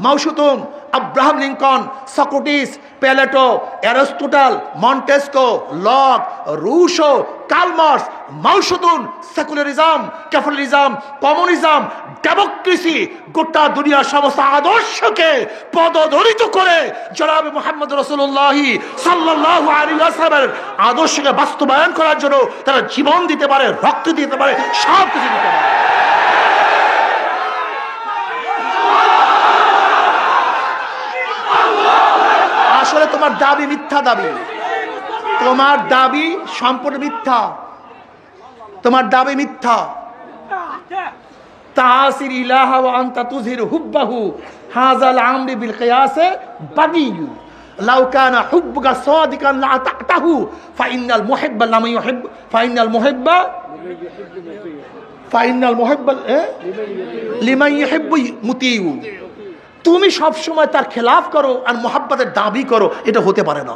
Mao Tse Tung, Abraham Lincoln, Socrates, Plato, Aristotle, Montesquieu, Locke, Rousseau, Karl Marx, Mao Tse Tung, secularism, capitalism, communism, democracy, গোটা দুনিয়ার সমস্ত আদর্শকে পদদলিত করে জনাব মুহাম্মদ রাসূলুল্লাহ সাল্লাল্লাহু আলাইহি ওয়াসাল্লামের আদর্শকে বাস্তবায়ন করার জন্য তারা জীবন দিতে পারে, রক্ত দিতে পারে, সব কিছু দিতে পারে। আসলে তোমার দাবি মিথ্যা দাবি, তোমার দাবি সম্পূর্ণ মিথ্যা, তোমার দাবি মিথ্যা। তাসির ইলাহা ওয়া আনতা তুযহির হুব্বাহু হাযাল আমরি বিল কিয়াসে বাগিয়ু লাউ কানা হুব্বুকা সাদিকান লা তাতাহু ফাইনাল মুহিব্বা লাম ইউহিব ফাইনাল মুহিব্বা লিমান ইউহিব্বু মুতিউ। তুমি সব সময় তার খেলাফ করো আর মোহাব্বতের দাবি করো, এটা হতে পারে না।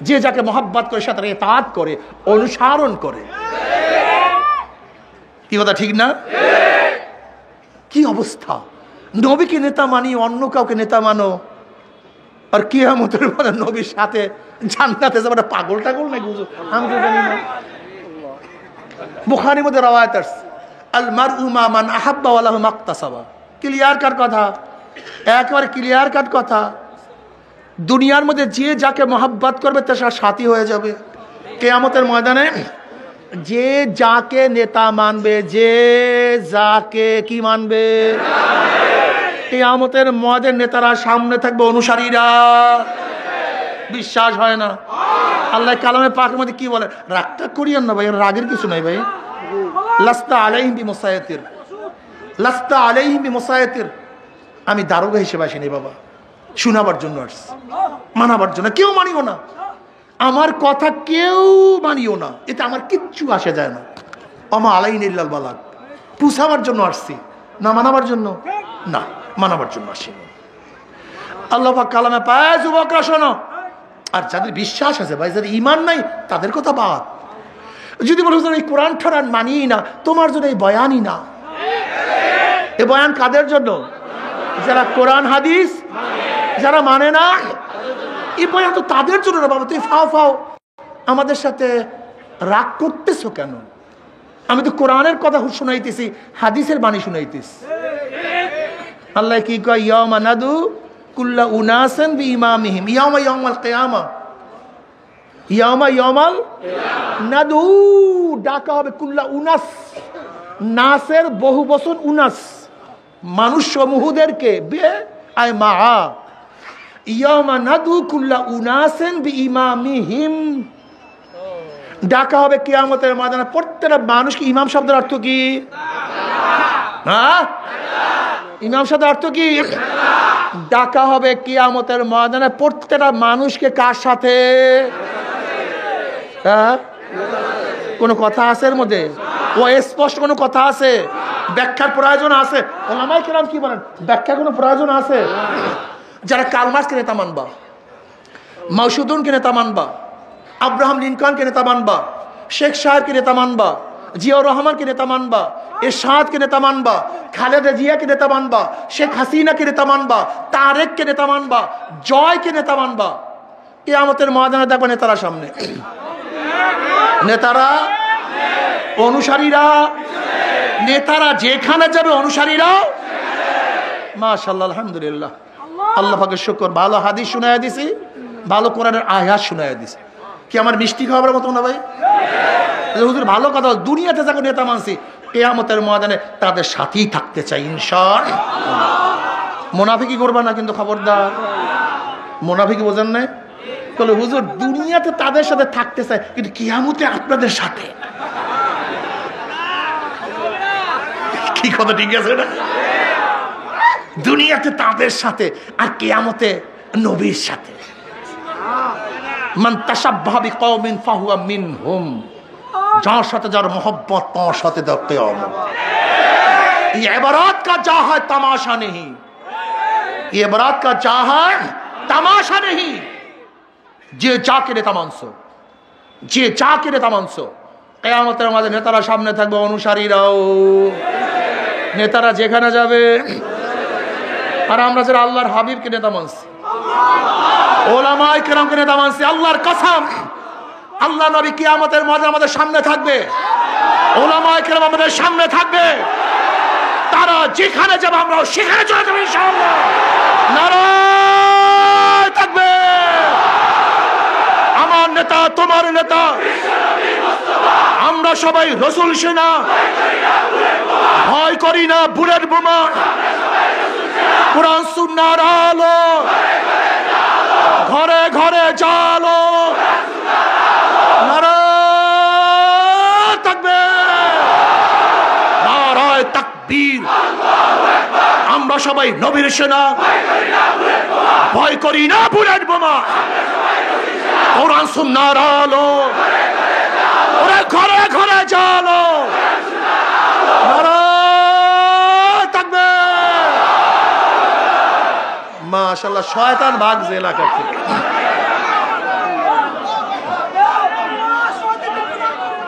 যে যাকে মোহাব্বত করে সে তার ইতাআত করে, অনুসরণ করে। কি কথা ঠিক না? কি অবস্থা! নবীকে নেতা মানি, অন্য কাউকে নেতা মানো, আর কিয়ামতের পরে নবীর সাথে জান্নাতে যাবে। পাগল টাগল নাকি হুজুর? আমি তো জানি না। বুখারীর মধ্যে রওয়ায়াত আছে, আল মারউ মা মান আহাব্বা ওয়া লাহু মাকতাসাবা। ক্লিয়ার কাট কথা, একবার ক্লিয়ার কাট কথা। দুনিয়ার মধ্যে যে যাকে মোহাব্বত করবে তার সাথী হয়ে যাবে। কিয়ামতের ময়দানে যে যাকে নেতা মানবে, যে যাকে কি মানবে, কিয়ামতের ময়দানে নেতারা সামনে থাকবে, অনুসারীরা। বিশ্বাস হয় না? আল্লাহ কালামে পাকের মধ্যে কি বলে? রাগটা করিয়েন না ভাই, রাগের কিছু নাই ভাই। লাস্তা আলাইহিম বিমুসাইতির, লাস্তা আলাইহিম বিমুসাইতির। আমি দারোগা হিসেবে আসিনি বাবা, শোনাবার জন্য আসছি, মানাবার জন্য। কেউ মানিও না, আমার কথা কেউ মানিও না, এটা আমার কিচ্ছু আসে যায় না। আমা আলাইন ইল্লাল বালাগ, পুষাবার জন্য আসছি, না মানাবার জন্য, না মানাবার জন্য আসি। আল্লাহ পাক কালামে পায়, যুবকরা শোনো। আর যাদের বিশ্বাস আছে ভাই, যাদের ঈমান নাই তাদের কথা বাদ। যদি বলো এই কোরআন ঠোরান মানি না, তোমার জন্য এই বয়ানই না। এই বয়ান কাদের জন্য? যারা কোরআন হাদিস যারা মানে না, এই বয়ান তো তাদের জন্য না বাবা। তুই ফাও ফাও আমাদের সাথে রাগ করতেছো কেন? আমি তো কোরআনের কথা শুনাইতেছি, হাদিসের বাণী শুনাইতেছি। আল্লাহ কি কয়? ইয়াউমা নাদু কুল্লা উনাসিন বিইমামিহিম ইয়াউমা ইয়াউমাল কিয়ামা, ইয়াউমা ইয়াউমাল নাদু, ডাকা হবে কুল্লা উনাস, নাসের বহু বচন উনাস, মানুষ সমূহদেরকে, বে আয় মা, ইয়াউমা নাদু কুল্লা উনাসিন বিইমামিহিম, ডাকা হবে কিয়ামতের ময়দানে প্রত্যেকটা মানুষকে। ইমাম শব্দের অর্থ কি? হ্যাঁ, ইমাম শব্দের অর্থ কি? ডাকা হবে কিয়ামতের ময়দানে প্রত্যেকটা মানুষকে। কার সাথে? হ্যাঁ, কোনো কথা আছে এর মধ্যে? ও স্পষ্ট কোনো কথা আছে? ব্যাখ্যার প্রয়োজন আছে? ওলামায়ে কেরাম কি বলেন? ব্যাখ্যা কোনো প্রয়োজন আছে? যারা কার্ল মার্কসকে নেতা মানবা, মাওসুদুনকে নেতা মানবা, আব্রাহাম লিঙ্কনকে নেতা মানবা, শেখ সাহেবকে নেতা মানবা, জিয়াউর রহমানকে নেতা মানবা, এরশাদকে নেতা মানবা, খালেদা জিয়াকে নেতা মানবা, শেখ হাসিনাকে নেতা মানবা, তারেককে নেতা মানবা, জয়কে নেতা মানবা। কিয়ামতের ময়দানে দেখবে নেতারা সামনে, নেতারা, অনুসারীরা, নেতারা যেখানে যাবে অনুসারীরা। মাশাআল্লাহ, আলহামদুলিল্লাহ, আল্লাহ পাকের শুকর। ভালো হাদিস শুনাইয়া দিছি, ভালো কোরআনের আয়াত শুনাইয়া দিছি। কি আমার মিষ্টি খাওয়ার মতো না ভাই? হুজুর ভালো কথা। দুনিয়াতে যাকে নেতা মানছি, কিয়ামতের ময়দানে তাদের সাথেই থাকতে চাই ইনশাআল্লাহ। মুনাফিকি করবা না কিন্তু, খবরদার। মুনাফিকি বোঝেন না? বলে হুজুর দুনিয়াতে তাদের সাথে থাকতে চাই, কিন্তু কিয়ামতে আপনাদের সাথে। কি কথা ঠিক আছে না? দুনিয়াতে তাদের সাথে আর কিয়ামতে নবীর সাথে। মান তাশাব্বাহা বিকওমিন ফাহুয়া মিনহুম, যার সাথে যার মোহব্বত তার সাথে তার কিয়ামত। ये इबारत का जा है तमाशा नहीं, ये इबारत का जा है तमाशा नहीं। যে যাকে নেতা মানছো, যে যাকে নেতা মানছো, কিয়ামতের মাঝে নেতারা সামনে থাকবে, অনুসারীরাও। নেতারা যেখানে যাবে আর আমরা যারা আল্লাহর হাবিবকে নেতা মানছি, ওলামায়ে কেরামকে নেতা মানছি, আল্লাহর কসম আল্লাহ নবী কিয়ামতের মাঠে আমাদের সামনে থাকবে, ওলামায়ে কেরাম আমাদের সামনে থাকবে, তারা যেখানে যাবে আমরা সেখানে চলে যাবো ইনশাআল্লাহ। নারায়ে তাকবীর। আমার নেতা তোমার নেতা, আমরা সবাই রাসূল সেনা, ভয় করি না বুলেট বোমা, কুরআন সুন্নাহর আলো, ঘরে ঘরে জালো, নারায়ে তাকবীর, নারায়ে তাকবীর। আমরা সবাই নবীর সেনা, ভয় করি না বুলেট বোমা, কুরআন সুন্নাহর আলো, ঘরে ঘরে জালো, নারায়ে তাকবীর। মাশাআল্লাহ, শয়তান ভাগছে এলাকা থেকে।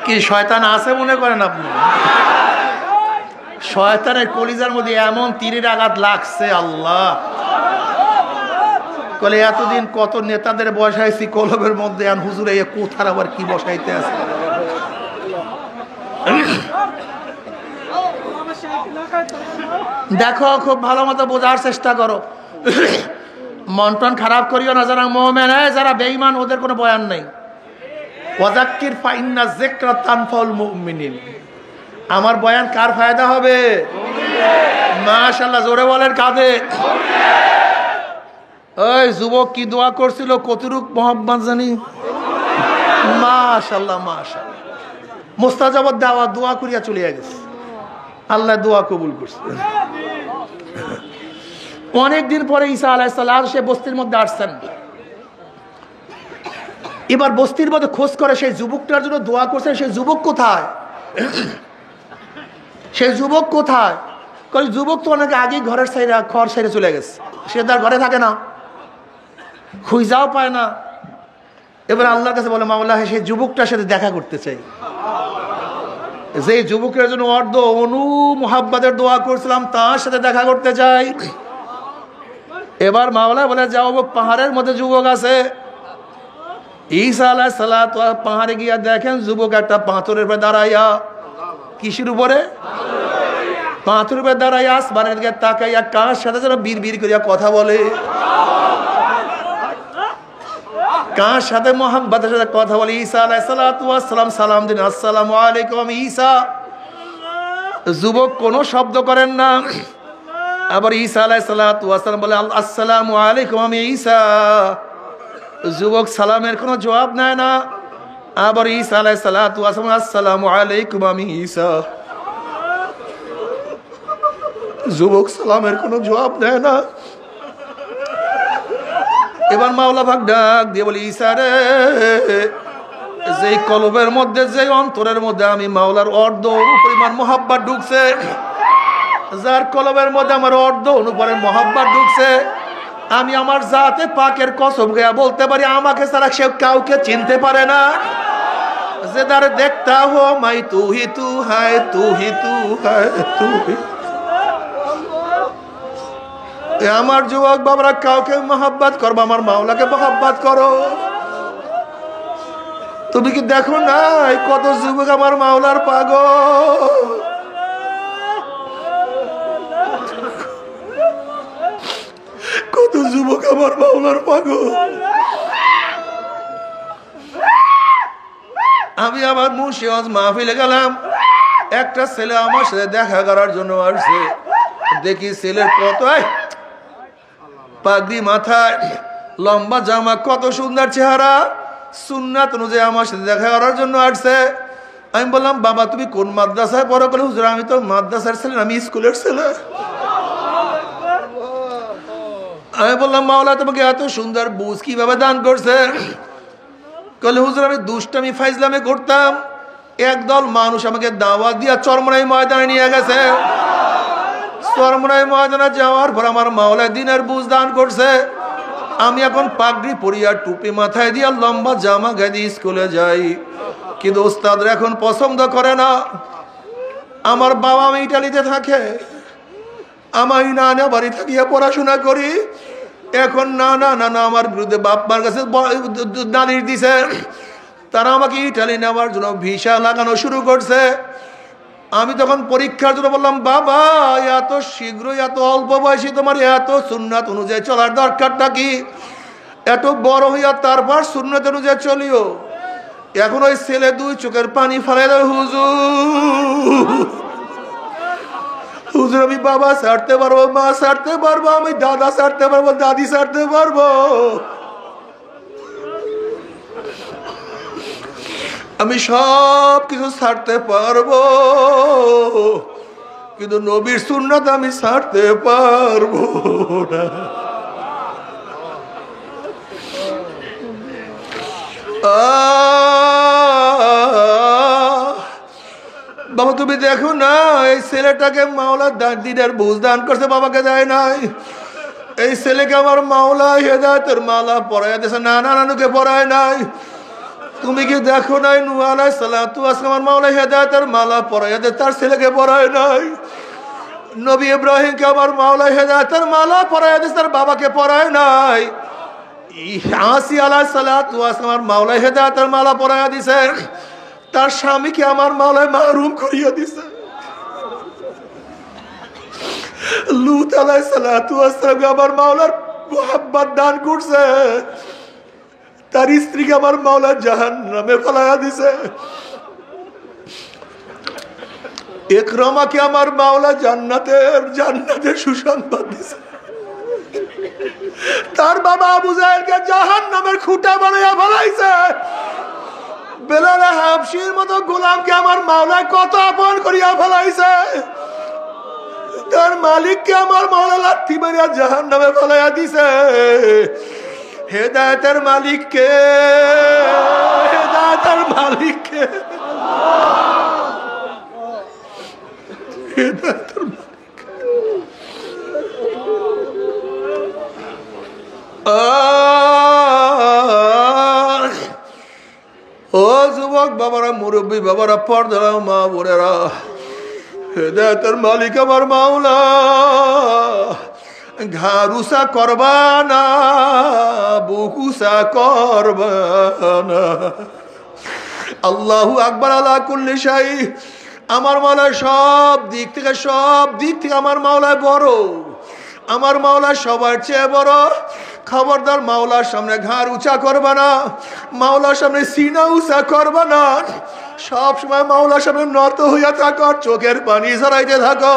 কি শয়তান আছে মনে করেন আপনি? শয়তানের কলিজার মধ্যে এমন তীরের আঘাত লাগছে, আল্লাহ কলে এতদিন কত নেতাদের বসাইছি কলবের মধ্যে, আর হুজুরে কোথার আবার কি বসাইতে আছে। দেখো, খুব ভালো মতো বোঝার চেষ্টা করো, মন টন খারাপ করিও না। যারা মুমিন, যারা বেঈমান ওদের কোনো বয়ান নাই। ওয়াযাক্কির ফাইন্না যিকরা তানফাউল মুমিনিন। আমার বয়ান কার ফায়দা হবে? মাশাআল্লাহ, জোরে বলেন কাদের? ওই যুবক কি দোয়া করছিল, কতটুক মোহাম্মদ জানি। মাশাআল্লাহ মাশাআল্লাহ, মুস্তাজাবাত দাওয়া দোয়া করিয়া চলে গেছে, আল্লাহ দোয়া কবুল করছে। অনেকদিন পরে ঈসা আলাইহিস সালাম সে বস্তির মধ্যে আসছেন। এবার বস্তির মধ্যে খোঁজ করে সেই যুবকটার জন্য দোয়া করছেন। সেই যুবক কোথায়? সেই যুবক কোথায়? কারণ যুবক তো অনেক আগে ঘরের সাইডে ঘর সাইডে চলে গেছে, সে তার ঘরে থাকে না, খুঁজাও পায় না। এবার আল্লাহর কাছে বলে, মাওলা সেই যুবকটার সাথে দেখা করতে চাই। যে যুবকের জন্য অর্ধ অনু মুহাব্বতের দোয়া করছিলাম তার সাথে দেখা করতে চাই। এবার মাওলা বলে, যাও, পাহাড়ের মধ্যে যুবক আছে। ঈসা আলাইহিস সালাতু পাহাড়ে গিয়া দেখেন যুবক একটা পাথরের উপরে দাঁড়াইয়া। কিসের উপরে? পাথরের উপরে দাঁড়াইয়া আসমানের দিকে তাকাইয়া কার সাথে যেন বীর বীর করিয়া কথা বলে, কার সাথে মুহাব্বতের সাথে কথা বলে। ঈসা আলাইহিস সালাতু ওয়াস সালাম সালাম দিন, আসসালামু আলাইকুম আমি ঈসা। যুবক কোনো শব্দ করেন না। আবার ঈসা আলাইহিস সালাতু ওয়াস সালাম বলে, আসসালামু আলাইকুম আমি ঈসা। যুবক সালামের কোনো জবাব নেয় না। আবার ঈসা আলাইহিস সালাতু ওয়াস সালাম, আসসালামু আলাইকুম আমি ঈসা। যুবক সালামের কোনো জবাব নেয় না। এবার মাওলা পাক ডাক দিয়ে বলি, ঈসা রে, যেই কলবের মধ্যে, যে অন্তরের মধ্যে আমি মাওলার অর্ধ অনুপরিমাণ মোহাব্বত ঢুকছে, যার কলবের মধ্যে আমার অর্ধ অনুপরিমাণ মোহাব্বত ঢুকছে, আমি আমার জাতে পাকের কসম খেয়ে বলতে পারি আমাকে ছাড়া সে কাউকে চিনতে পারে না। যে তার দেখতা হো মাই তু হি তু হায়, তু হি তু হায়, তু হি। আমার যুবক বাবারা, কাউকে মহব্বত করবো, আমার মাওলাকে মহব্বত করো। তুমি কি দেখো না কত যুবক আমার মাওলার পাগল? কত যুবক আমার মাওলার পাগল। আমি আবার মুর্শিদাবাদ মাহফিলে গেলাম, একটা ছেলে আমার সাথে দেখা করার জন্য আসছে। দেখি ছেলের কত পাগড়ি মাথায়, লম্বা জামা, কত সুন্দর চেহারা, সুন্নাত অনুযায়ী আমার সাথে দেখা করার জন্য আসছে। আমি বললাম, বাবা তুমি কোন মাদ্রাসায় পড়ো? বলে, হুজুর আমি তো মাদ্রাসার ছেলে, আমি স্কুলের ছেলে। আমি বললাম, মাওলা তোমাকে এত সুন্দর বুঝ কিভাবে দান করছে? বলে, হুজুর আমি দুষ্টামি ফাইজলামে করতাম, একদল মানুষ আমাকে দাওয়াত দিয়া চরমনাই ময়দানে নিয়ে গেছে। চরমনাই ময়দানে যাওয়ার পর আমার মাওলা দিনের বুঝ দান করছে। আমি এখন পাগড়ি পরিয়া, টুপি মাথায় দিয়া, লম্বা জামা গায়ে দিয়ে স্কুলে যাই, কিন্তু ওস্তাদরা এখন পছন্দ করে না। আমার বাবা আমি ইটালিতে থাকে, আমি নানা বাড়ি থাকিয়া পড়াশোনা করি, এখন না না না না আমার বিরুদ্ধে বাপ মার কাছে নালিশ দিছে, তারা আমাকে ইটালি নেওয়ার জন্য ভিসা লাগানো শুরু করছে। আমি তখন পরীক্ষার জন্য বললাম, বাবা এত শীঘ্রই এত অল্প বয়সী তোমার এত সুন্নাত অনুযায়ী চলার দরকারটা কি? এত বড় হইয়া তারপর সুন্নাত অনুযায়ী চলিও। এখন ওই ছেলে দুই চোখের পানি ফেলে দেয়, হুজুর আমি বাবা ছাড়তে পারবো, মা ছাড়তে পারবো, আমি দাদা ছাড়তে পারবো, দাদি ছাড়তে পারবো, আমি সব কিছু ছাড়তে পারবো, কিন্তু নবীর সুন্নাত আমি ছাড়তে পারবো না। বাবা তুমি দেখো না, এই ছেলেটাকে মাওলা দিনের বুঝ দান করছে, বাবাকে দেয় নাই। এই ছেলেকে আমার মাওলা হেদায়েতের মালা পরাইয়া দিয়েছে, নানা নানুকে পরায় নাই। তুমি কি দেখো নাই নূহ আলাইহিস সালাতু ওয়াস সালাম আমার মাওলা হেদায়েতের মালা পরাইয়া দিয়ে তার ছেলেকে পরায় নাই। নবী ইব্রাহিমকে আমার মাওলা হেদায়েতের মালা পরাইয়া দিয়ে তার বাবাকে পরায় নাই। আসি আলাইহিস সালাতু ওয়াস সালাম আমার মাওলা হেদায়েতের মালা পরাইয়া দিয়েছে, তার স্বামীকে আমার মাওলায় মাহরুম করিয়া দিছে। লূত আলাইহিস সালাতু ওয়াস সালামকে আমার মাওলার মুহাব্বত দান করছে, তার স্ত্রীকে আমার মাওলা জাহান্নামে ফেলাইয়া দিছে। ইকরামাকে আমার মাওলা জান্নাতের সুসংবাদ দিছে। তার বাবা আবু জাহেলকে জাহান্নামের খুঁটা বানাইয়া ফেলাইছে। বেলাল হাবশির মতো গোলামকে আমার মাওলা কত আপন করিয়া ফেলাইছে। তার মালিককে আমার মাওলা লাথি মারিয়া জাহান্নামে ফেলাইয়া দিছে। হেদায়েতের মালিককে, হেদায়েতের মালিককে, হেদায়েতের মালিক। ও যুবক বাবারা, মুরব্বী বাবারা, পর্দারা, মা বোনেরা, হেদায়েতের মালিক আমার মাওলা। ঘারুসা করবা না, বুকুসা করবা না। আল্লাহু আকবার আলা কুল্লি শাই। আমার মাওলা সব দিক থেকে আমার মাওলা বড়। আমার মাওলা সবার চেয়ে বড়। খবরদার মাওলার সামনে ঘাড় উঁচা করবা না, মাওলার সামনে সিনা উঁচা করবা না। সব সময় মাওলার সামনে নত হইয়া থাকো, চোখের পানি ঝরাইতে থাকো।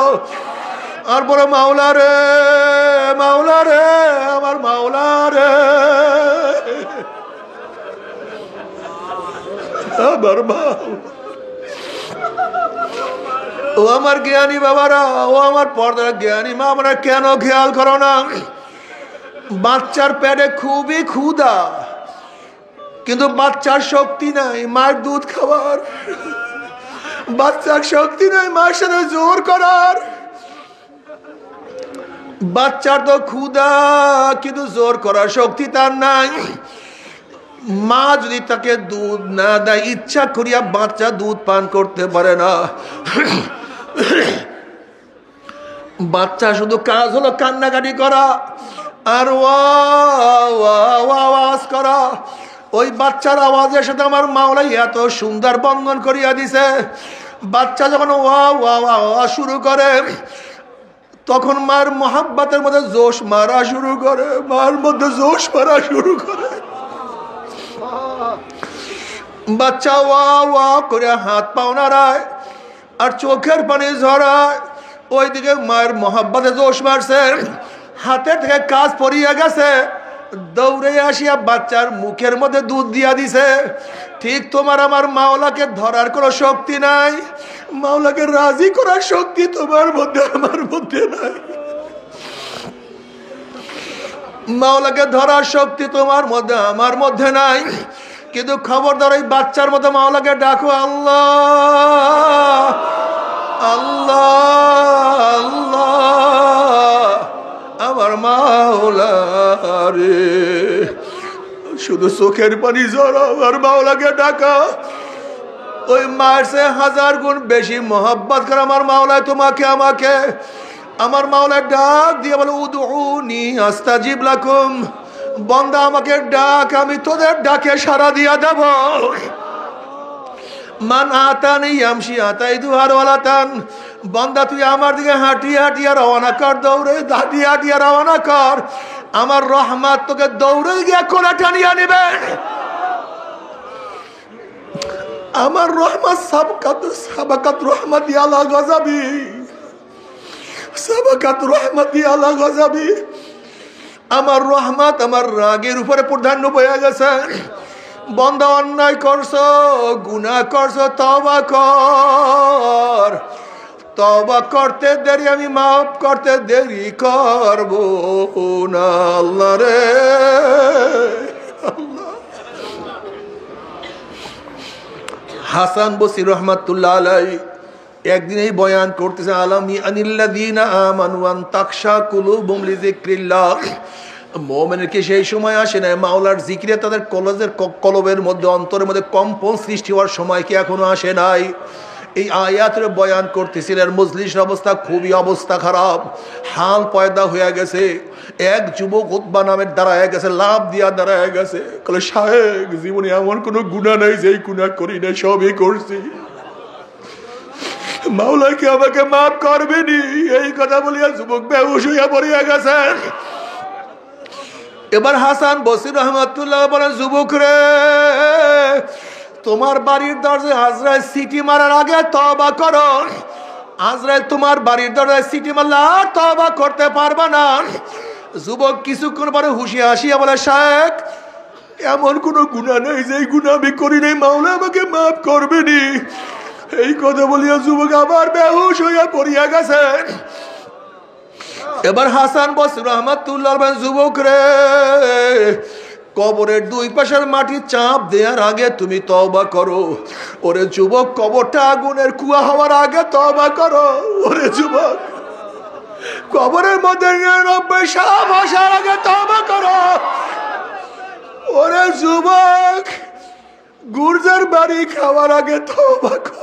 আর বড় মাওলা রে, মাওলা রে, আমার মাওলা রে, আমার মাওলা। ও আমার জ্ঞানী বাবারা, ও আমার পর্দার জ্ঞানী মা, আমরা কেন খেয়াল করো না? বাচ্চার পেটে খুবই ক্ষুধা, কিন্তু বাচ্চার শক্তি নাই মায়ের দুধ খাওয়ার। বাচ্চার শক্তি নাই মায়ের সাথে জোর করার। বাচ্চার তো ক্ষুধা, কিন্তু জোর করার শক্তি তার নাই। মা যদি তাকে দুধ না দেয়, ইচ্ছা করিয়া বাচ্চা দুধ পান করতে পারে না। বাচ্চা শুধু কাজ হলো কান্নাকাটি করা আর আওয়াজ করা। ওই বাচ্চার আওয়াজের সাথে আমার মাওলাই এত সুন্দর বন্ধন করিয়া দিছে। বাচ্চা যখন ওয়া শুরু করে, তখন মার মোহাব্বতের মধ্যে জোশ মারা শুরু করে, মার মধ্যে জোশ মারা শুরু করে। বাচ্চা ওয়া করে হাত পাও নাড়ায় আর চোখের পানি ঝরায়। ওইদিকে মায়ের মোহাব্বতে জোশ মারছে, হাতের থেকে কাজ পড়িয়া গেছে, দৌড়ে আসিয়া বাচ্চার মুখের মধ্যে দুধ দিয়া দিছে। ঠিক তোমার আমার মাওলাকে ধরার কোনো শক্তি নাই, মাওলাকে রাজি করার শক্তি তোমার মধ্যে আমার মধ্যে নাই। মাওলাকে ধরার শক্তি তোমার মধ্যে আমার মধ্যে নাই, কিন্তু খবরদার ওই বাচ্চার মতো মাওলাকে ডাকো, আল্লাহ আল্লাহ আল্লাহ আমার মাওলা রে। শুধু চোখের পানি ঝরাও আর মাওলাকে ডাকা। ওই মায়ের সে 1000 গুণ বেশি মোহাব্বত করে আমার মাওলায় তোমাকে আমাকে। আমার মাওলা ডাক দিয়ে বলে উদউনি আস্তাজিব লাকুম, বান্দা আমাকে ডাক, আমি তোদের ডাকে সাড়া দিয়া দেব। মান আতানি ইয়ামশি আতাইতু হারওয়ালাতান, বান্দা তুই আমার দিকে হাঁটিয়ে হাঁটিয়ে রওনা কর, দৌড়ে হাঁটিয়ে হাঁটিয়ে রওনা কর, আমার রহমত তোকে দৌড়ে গিয়ে কোলে টানিয়ে নেবে। আমার রহমত সাবাকাত রহমতি আলা গযাবি, সাবাকাত রহমতি আলা গযাবি। আমার রহমত আমার রাগের উপরে প্রাধান্য পেয়ে গেছে। বান্দা অন্যায় করছো, গুনাহ করছো, তওবা কর, তওবা করতে দেরি আমি মাফ করতে দেরি করব না। আল্লাহ রে আল্লাহ। হাসান বসরি রহমাতুল্লাহ আলাইহি একদিন এই বয়ান করতেছে, আলামি আনিল্লাযীনা আমানু আন তাকশা কুলুবুহুম লিযিকরিল্লাহ। মুমিনের কি সেই সময় আসে না মাওলার জিকিরে তাদের কলবের মধ্যে, অন্তরের মধ্যে কম্পন সৃষ্টি হওয়ার সময় কি এখনো আসে নাই? এই আয়াতের বয়ান করতেছিলেন, মজলিসের অবস্থা খুবই অবস্থা খারাপ, হাল পয়দা হয়ে গেছে। এক যুবক উতবা নামের দাঁড়ায় গেছে, লাভ দিয়া দাঁড়ায় গেছে, বলে শায়েখ জীবনে এমন কোনো গুনাহ নাই যেই গুনাহ করি না, সবই করছি, মাওলা কি আমাকে মাফ করবেনি? এই কথা বলিয়া যুবক বেহুশ হইয়া পড়িয়া গেছেন। এবার হাসান বসরি রহমাতুল্লাহ বলেন, যুবক রে, তোমার বাড়ির দরজায় আজরাইল সিটি মারার আগে তওবা করো। আজরাইল তোমার বাড়ির দরজায় সিটি মারলে আর তওবা করতে পারবে না। যুবক কিছুক্ষণ পরে হুঁশিয়া আসিয়া বলে, শায়েখ এমন কোনো গুনাহ নেই যেই গুনাহ আমি করি নাই, মাওলা আমাকে মাফ করবেনি। এই কথা বলিয়া যুবক আবার বেহুশ হইয়া পড়িয়া গেছেন। এবার হাসান বসরি রহমাতুল্লাহ বলেন, যুবক রে, কবরের দুই পাশের মাটি চাপ দেওয়ার আগে তুমি তওবা করো। ওরে যুবক, কবরটা আগুনের কুয়া হওয়ার আগে তওবা করো। ওরে যুবক, কবরের মধ্যে 99 সাপ আসার আগে তওবা করো। ওরে যুবক, গুর্জার বাড়ি খাওয়ার আগে তওবা করো।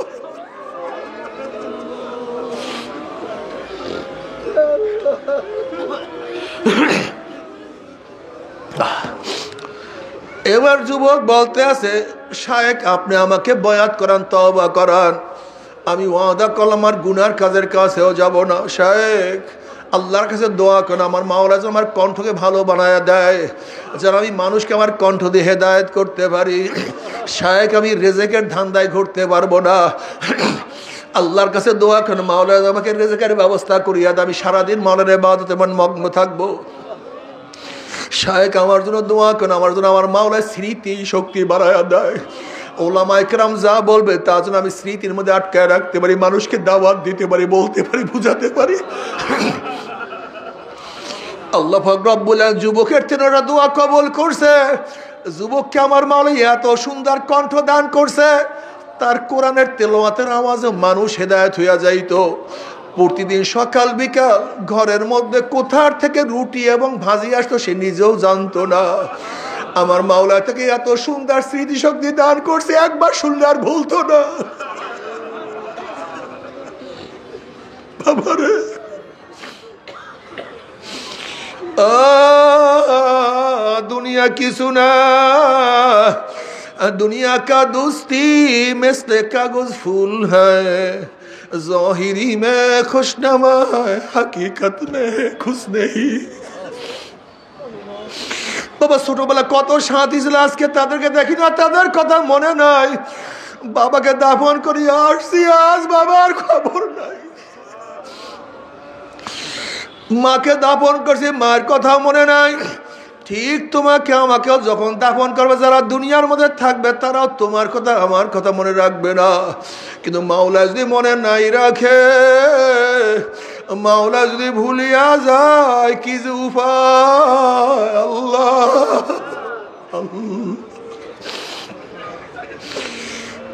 এবার যুবক বলতে আছে, শায়েখ আপনি আমাকে বয়াত করান, তওবা করান, আমি ওয়াদা করলাম আর গুনার কাজের কাছেও যাব না। শায়েখ আল্লাহর কাছে দোয়া করেন, আমার মাওলা যেন আমার কণ্ঠকে ভালো বানায়া দেয়, যেন আমি মানুষকে আমার কণ্ঠ দিয়ে হেদায়েত করতে পারি। শায়েখ আমি রেজেকের ধান্দায় ঘুরতে পারবো না, আল্লাহর কাছে দোয়া করেন মাওলা আমাকে রেজেকের ব্যবস্থা করিয়া দেয়, আমি সারাদিন মাওলার ইবাদতে মগ্ন থাকবো। শায়েখ আমার জন্য দোয়া করেন, আমার জন্য আমার মাওলার স্মৃতি শক্তি বাড়ায়া দেয়। ওলামায়ে কেরাম যা বলবে তা যেন আমি স্মৃতির মধ্যে আটকায় রাখতে পারি, মানুষকে দাওয়াত দিতে পারি, বলতে পারি, বুঝাতে পারি। আল্লাহ পাক রব্বুল আলামিন যুবকের তেনারা দোয়া কবুল করছে। যুবককে আমার মাওলা এত সুন্দর কণ্ঠ দান করছে, তার কোরআনের তেলাওয়াতের আওয়াজে মানুষ হেদায়েত হইয়া যাইতো। প্রতিদিন সকাল বিকাল ঘরের মধ্যে কোথার থেকে রুটি এবং ভাজি আসতো সে নিজেও জানতো না। আমার মাওলা থেকে এত সুন্দর স্মৃতিশক্তি দান করছে, একবার শুনলে আর ভুলতো না। বাবারে, दुनिया की सुना दुनिया का दोस्ती मिस्ले कागज फूल है, ज़ाहिरी में खुशनुमा है, हकीकत में खुश नहीं। বাবা ছোটবেলা কত সাথী ছিল, আজকে তাদেরকে দেখি না, তাদের কথা মনে নাই। বাবাকে দাফন করি আসছি, আজ বাবার খবর নাই। মাকে দাফন করছি, মায়ের কথা মনে নাই। ঠিক তোমাকে আমাকেও যখন দাফন করবে, যারা দুনিয়ার মধ্যে থাকবে তারাও তোমার কথা আমার কথা মনে রাখবে না। কিন্তু মাওলা যদি মনে নাই রাখে, মাওলা যদি ভুলিয়া যায়, কি যে উপায়। আল্লাহ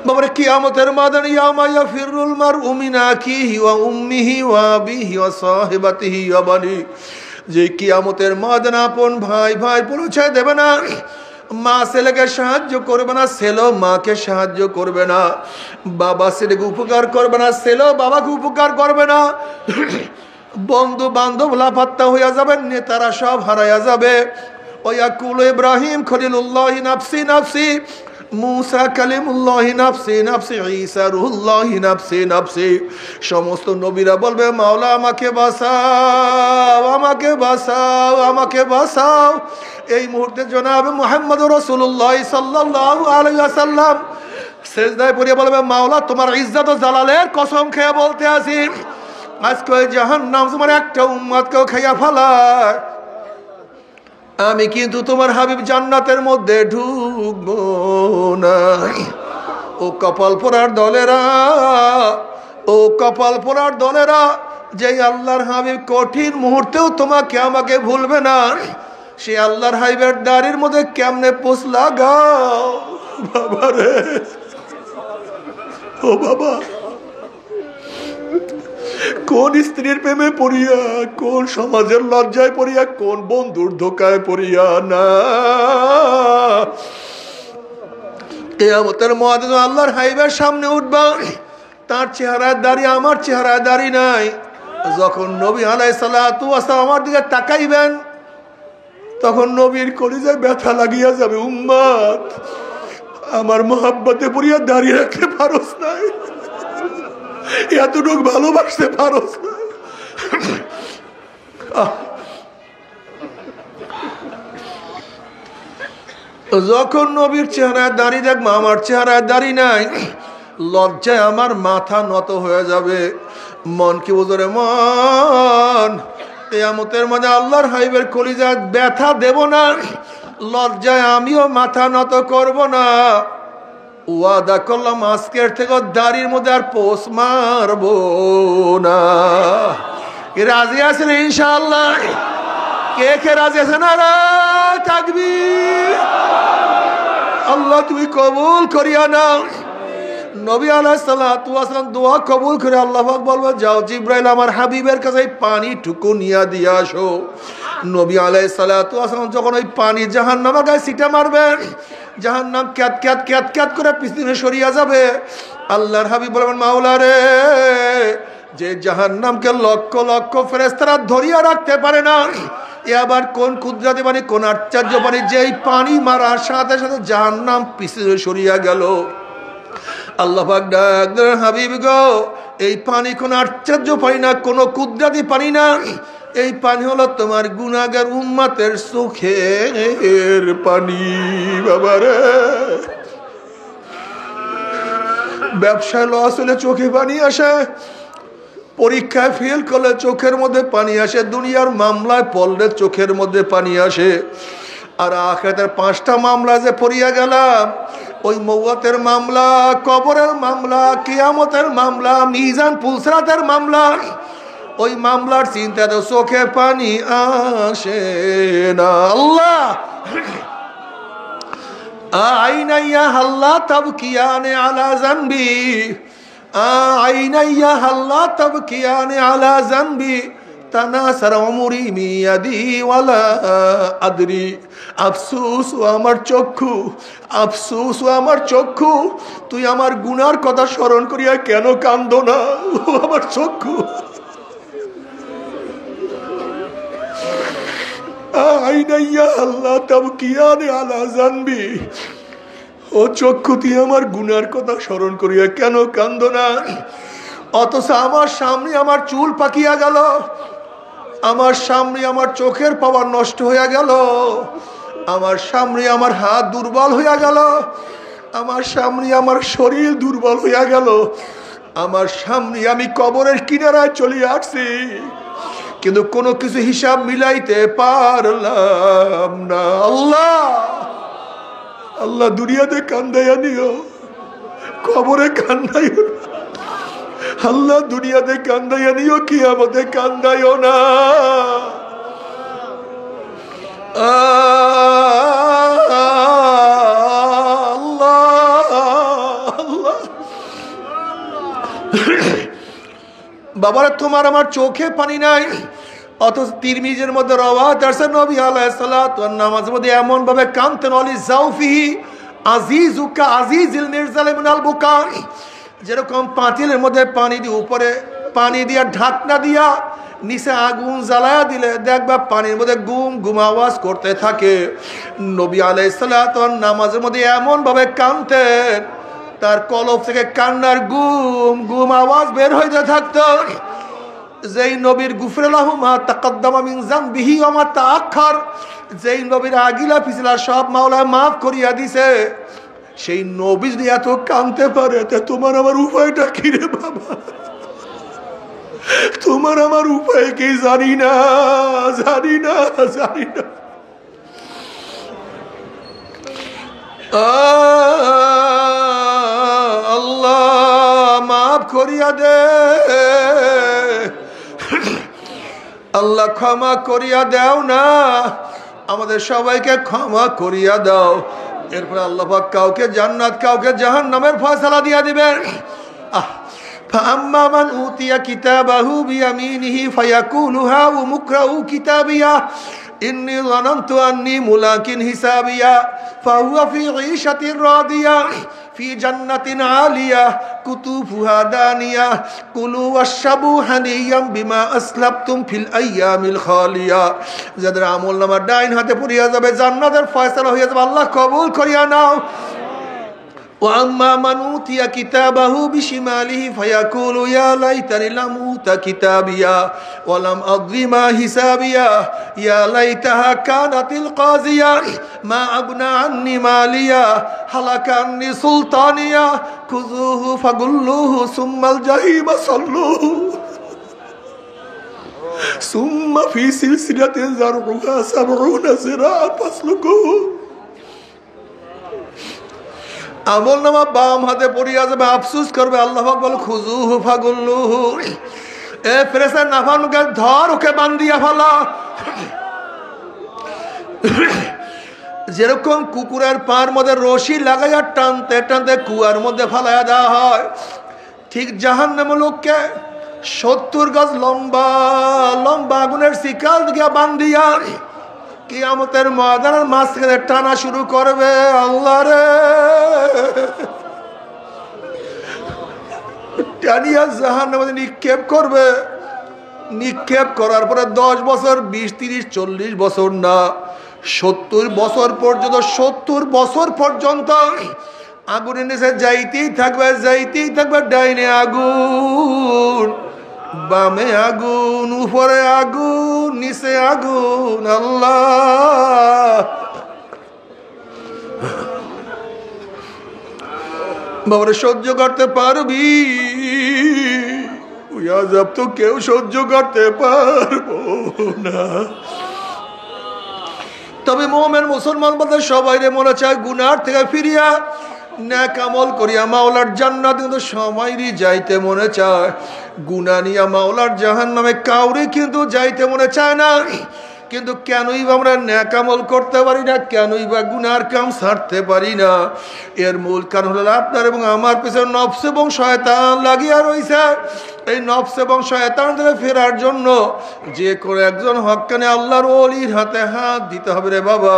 বাবারে, কিয়ামতের ময়দানে ইয়াউমা ইয়াফিরুল মারউ মিন আখিহি ওয়া উম্মিহি ওয়া আবিহি ওয়া সাহিবাতিহি ওয়া বানি, যে কিয়ামতের ময়দানে আপন ভাই ভাই পরিচয় দেবে না, মা ছেলেকে সাহায্য করবে না, ছেলেও মাকে সাহায্য করবে না, বাবা ছেলেকে উপকার করবে না, ছেলেও বাবাকে উপকার করবে না। বন্ধু বান্ধব লাপাত্তা হইয়া যাবেন, নেতারা সব হারাইয়া যাবে। ওয়াকুল ইব্রাহিম খলিলুল্লাহ নাফসি নাফসি, মুসা কালিমুল্লাহি নাফসি নাফসি, ঈসা রুহুল্লাহি নাফসি নাফসি। সমস্ত নবীরা বলবে মাওলা আমাকে বাঁচাও, আমাকে বাঁচাও, আমাকে বাঁচাও। এই মুহূর্তে জনাব মুহাম্মদ রাসূলুল্লাহ সাল্লাল্লাহু আলাইহি ওয়াসাল্লাম সিজদায় পড়ে বলবে মাওলা তোমার ইজ্জত ও জালালের কসম খেয়ে বলতে আছি, আজকে জাহান্নাম তোমার একটা উম্মতকেও খাইয়া ফেলায়, আমি কিন্তু তোমার হাবিব জান্নাতের মধ্যে ঢুকবো না। ও কপাল পোড়ার দলেরা, ও কপাল পোড়ার দলেরা, যে আল্লাহর হাবিব কঠিন মুহূর্তেও তোমাকে আমাকে ভুলবে না, সে আল্লাহর হাবিবের দাড়ির মধ্যে কেমনে পোষ লাগাও বাবা রে। ও বাবা, কোন স্ত্রীর প্রেমে পড়িয়া, কোন সমাজের লজ্জায় পড়িয়া, কোন বন্ধুর ধোকায় পড়িয়া না, কিয়ামতের ময়দানে আল্লাহর হাবিবের সামনে উঠবা, তার চেহারায় দাঁড়িয়ে আমার চেহারায় দাঁড়িয়ে নাই। যখন নবী আলাইহিস সালাতু ওয়াস সালাম আমার দিকে তাকাইবেন, তখন নবীর কলিজায় ব্যথা লাগিয়া যাবে, উম্মত আমার মহব্বতে পড়িয়া দাঁড়িয়ে রাখতে পারোস নাই, এতটুকু ভালোবাসতে পারোস না। যখন নবীর চেহারায় দাঁড়িয়ে দেখবো আমার চেহারায় দাঁড়িয়ে নাই, লজ্জায় আমার মাথা নত হয়ে যাবে। মন কি বুঝরে মন, কিয়ামতের মাঝে আল্লাহর হাবিবের কলিজায় ব্যথা দেব না, লজ্জায় আমিও মাথা নত করব না। ওয়াদা করলাম আজকের থেকে দাড়ির মধ্যে আর পোষ মারবো না। রাজি আছেন ইনশাআল্লাহ? কে কে রাজি আছেন? না তাকবীর। আল্লাহ তুমি কবুল করিয়া নাও। নবী আলাইহিস সালাতু ওয়াস সালাম দোয়া কবুল করে আল্লাহ পাক বলবে যাও জিবরাইল আমার হাবিবের কাছে পানি টুকু নিয়ে দিয়ে আসো। নবী আলাইহিস সালাতু ওয়াস সালাম যখন ওই পানি জাহান্নামের গায়ে ছিটা মারবেন, জাহান্নাম ক্যাত ক্যাত ক্যাত ক্যাত করে পিছনে সরিয়া যাবে। আল্লাহর হাবিব বলবেন মাওলা রে, যে জাহান্নামকে লক্ষ লক্ষ ফেরেশতারা ধরিয়া রাখতে পারে না, এ আবার কোন কুদরতি পানি, কোন আশ্চর্য পানি, যেই পানি মারার সাথে সাথে জাহান্নাম পিছনে সরিয়া গেল। আল্লাহ পাক ডাক দেন হাবিব গো, এই পানি কোন আশ্চর্য পানি না, কোন কুদরতি পানি না, এই পানি হলো তোমার গুনাহগার উম্মতের চোখের পানি। বাবারে, ব্যবসায় লস হলে চোখে পানি আসে, পরীক্ষায় ফেল করলে চোখের মধ্যে পানি আসে, দুনিয়ার মামলায় পড়লে চোখের মধ্যে পানি আসে। আর আখিরাতের 5টা মামলা যে পড়িয়া গেলাম, ওই মওয়াতের মামলা, কবরের মামলা, কিয়ামতের মামলা, মিজান পুলসরাতের মামলা, ওই মামলার চিন্তাতে চোখে পানি আসে না। আল্লাহ আইনাইয়া হাল্লা তাবকিয়ানে আলা জানবি, আইনাইয়া হাল্লা তাবকিয়ানে আলা জানবি, তানাসার উমরি মিয়াদি ওয়ালা আদরি। আফসোস ও আমার চক্ষু, আফসোস ও আমার চক্ষু, তুই আমার গুনার কথা স্মরণ করিয়া কেন কান্দো না? ও আমার চক্ষু, আইনাইয়া আল্লাহ তাবকিয়ানে আলা জানবি, ও চক্ষু তুই আমার গুনার কথা স্মরণ করিয়া কেন কান্দো না? অথচ আমার সামনে আমার চুল পাকিয়া গেল, আমার সামনে আমার চোখের পাওয়ার নষ্ট হইয়া গেল, আমার সামনে আমার হাত দুর্বল হইয়া গেল, আমার সামনে আমার শরীর দুর্বল হইয়া গেল, আমার সামনে আমি কবরের কিনারায় চলে আসছি, কিন্তু কোনো কিছু হিসাব মিলাইতে পারলাম না। আল্লাহ আল্লাহ দুনিয়াতে কান্দাইয়া নিও, কবরে কান্দাইও না। আল্লাহ দুনিয়াতে কান্দাইয়া নিও, কিয়ামতে কান্দাইও না। বাবারা তোমার আমার চোখে পানি নাই, অথচ তিরমিজির মধ্যে রওয়ায়াত আছে নবী আলাইহিস সালাতু ওয়াস নামাজের মধ্যে এমন ভাবে কানতেন, আলি জাউফিহি আজিজুকা আজিজিল মিরজাল মিনাল বুকা, যেরকম পাতিলের মধ্যে পানি দিয়ে উপরে পানি দিয়া ঢাকনা দিয়া নিচে আগুন জ্বালায়া দিলে দেখবা পানির মধ্যে গুম গুম আওয়াজ করতে থাকে। নবী আলাইহিস সালাতু ওয়াস নামাজের মধ্যে এমন ভাবে কাঁদতেন, তার কলব থেকে কান্নার গুম গুম আওয়াজ বের হইতে থাকতো। যেই নবীর গুফরা লাহু মা তাকাদ্দামা মিন যামবিহি ওয়া মা তাআখার, যেই নবীর আগিলা পিছলা সব মাওলা মাফ করিয়া দিছে, সেই নবী যদি এত কাঁদতে পারে, তা তোমার আমার উপায়টা কি রে বাবা? তোমার আমার উপায় কি জানি না, জানি না, জানি না। আল্লাহ মাফ করিয়া দে, আল্লাহ ক্ষমা করিয়া দাও না, আমাদের সবাইকে ক্ষমা করিয়া দাও। এরপরে আল্লাহ পাক কাউকে জান্নাত কাউকে জাহান্নামের ফয়সালা দিয়া দিবেন। فأما من أوتي كتابه بيمينه فيقول هاؤم اقرءوا كتابيه إني ظننت أني ملاق حسابيه فهو في عيشة راضية في جنة عالية قطوفها دانية كلوا واشربوا هنيئا بما أسلفتم في الأيام الخالية। যাদের আমলনামা ডাইন হাতে পড়িয়া যাবে, জান্নাতের ফয়সালা হইয়া যাবে, আল্লাহ কবুল করিয়া নাও। وأما من أوتي كتابه بشماله فيقول يا ليتني لم أوت كتابيا ولم أدر ما حسابيا يا ليتها كانت القاضية ما أغنى عني ماليا هلك عني سلطانيا خذوه فغلوه ثم الجحيم صلوه ثم في سلسلة ذرعها 70 ذراعا فاسلكوه। আমল নামা বাম হাতে পড়িয়া যাবে, আফসুস করবে, আল্লাহ পাক বলে খুজুহু ফাগুল্লুহু, এ ফেরেশতা নাফানুকে ধর, ওকে বান্ধিয়া ফেলা। যেরকম কুকুরের পার মধ্যে রশি লাগাইয়া টানতে টানতে কুয়ার মধ্যে ফেলাইয়া দেওয়া হয়, ঠিক জাহান্নামের লোককে 70 গজ লম্বা লম্বা আগুনের শিকাল দিকে বান্ধিয়া কিয়ামতের ময়দানের মাঝখানে টানা শুরু করবে। আল্লাহ রে, টানিয়া জাহান্নামে নিক্ষেপ করবে। নিক্ষেপ করার পরে 10 বছর 20 30 40 বছর না, 70 বছর পর্যন্ত, 70 বছর পর্যন্ত আগুনের নিচে যাইতেই থাকবে, যাইতেই থাকবে। ডাইনে আগুন, বামে আগুন, উপরে আগুন, নিচে আগুন। আল্লাহ বাবারে, সহ্য করতে পারবি? আযাব তো কেউ সহ্য করতে পারবো না। তবে মুমিন মুসলমান বলতে সবাই মনে চায় গুনার থেকে ফিরিয়া নেক আমল করিয়া মাওলার জান্নাত, কিন্তু সবাইরই যাইতে মনে চায়। গুনাহ নিয়া মাওলার জাহান্নামে কাউরে কিন্তু যাইতে মনে চায় না। কিন্তু কেনই বা আমরা নেক আমল করতে পারি না, কেনই বা গুনার কাম ছাড়তে পারি না? এর মূল কারণ হলো আপনার এবং আমার পিছনে নফস এবং শয়তান লাগিয়া রয়েছে। এই নফস এবং শয়তান থেকে ফেরার জন্য যে করে একজন হক্কানে আল্লাহর ওলির হাতে হাত দিতে হবে রে বাবা।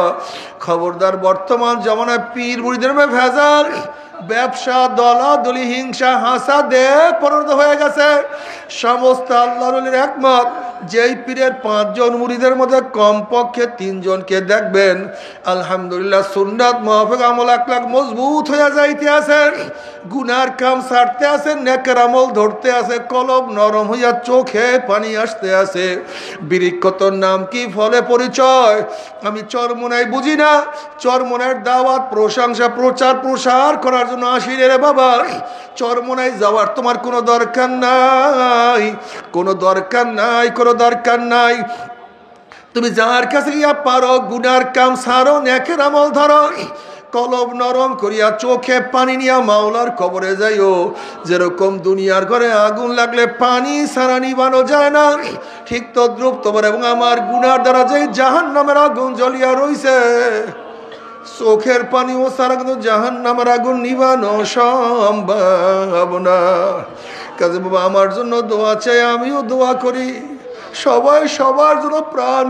খবরদার, বর্তমান জামানায় পীর মুরিদের মধ্যে ভেজাল, ব্যবসা, দলাদলি, হিংসা, হাসাদে পরিণত হয়ে গেছে। সমস্ত আল্লাহর ওলির একমত, যেই পীরের 5 জন মুরিদের মধ্যে কমপক্ষে 3 জনকে দেখবেন আলহামদুলিল্লাহ সুন্নাত মুআফিক আমল আকলাক মজবুত হয়ে যাইতে আছে, গুনার কাম ছাড়তে আছে, নেকের আমল ধরতে আছে, কলব নরম হইয়া চোখে পানি আসতে আছে। বিরিক্কতর নাম কি, ফলে পরিচয়? আমি চরমোনাই বুঝি না। চরমোনাইয়ের দাওয়াত, প্রশংসা, প্রচার প্রসার করার জন্য আসি রে বাবা। চরমোনাই যাওয়ার তোমার কোনো দরকার নাই, কোনো দরকার নাই, কোনো দরকার নাই। তুমি যার কাছে গিয়া পারো গুনার কাম ছাড়ো, নেকের আমল ধরো, কলব নরম করিয়া চোখে পানি নিয়া মাওলার কবরে যাইও। যেরকম দুনিয়ার ঘরে আগুন লাগলে পানি ছাড়া নিবানো যায় না, ঠিক তদ্রুপ তোমার এবং আমার গুনার দ্বারা যে জাহান্নামের আগুন জ্বলিয়া রইছে, চোখের পানিও ছাড়া কিন্তু জাহান্নামের আগুন নিবানো সম্ভব না। কাজে বাবা, আমার জন্য দোয়া চাই, আমিও দোয়া করি, সবাই সবার জন্য প্রাণ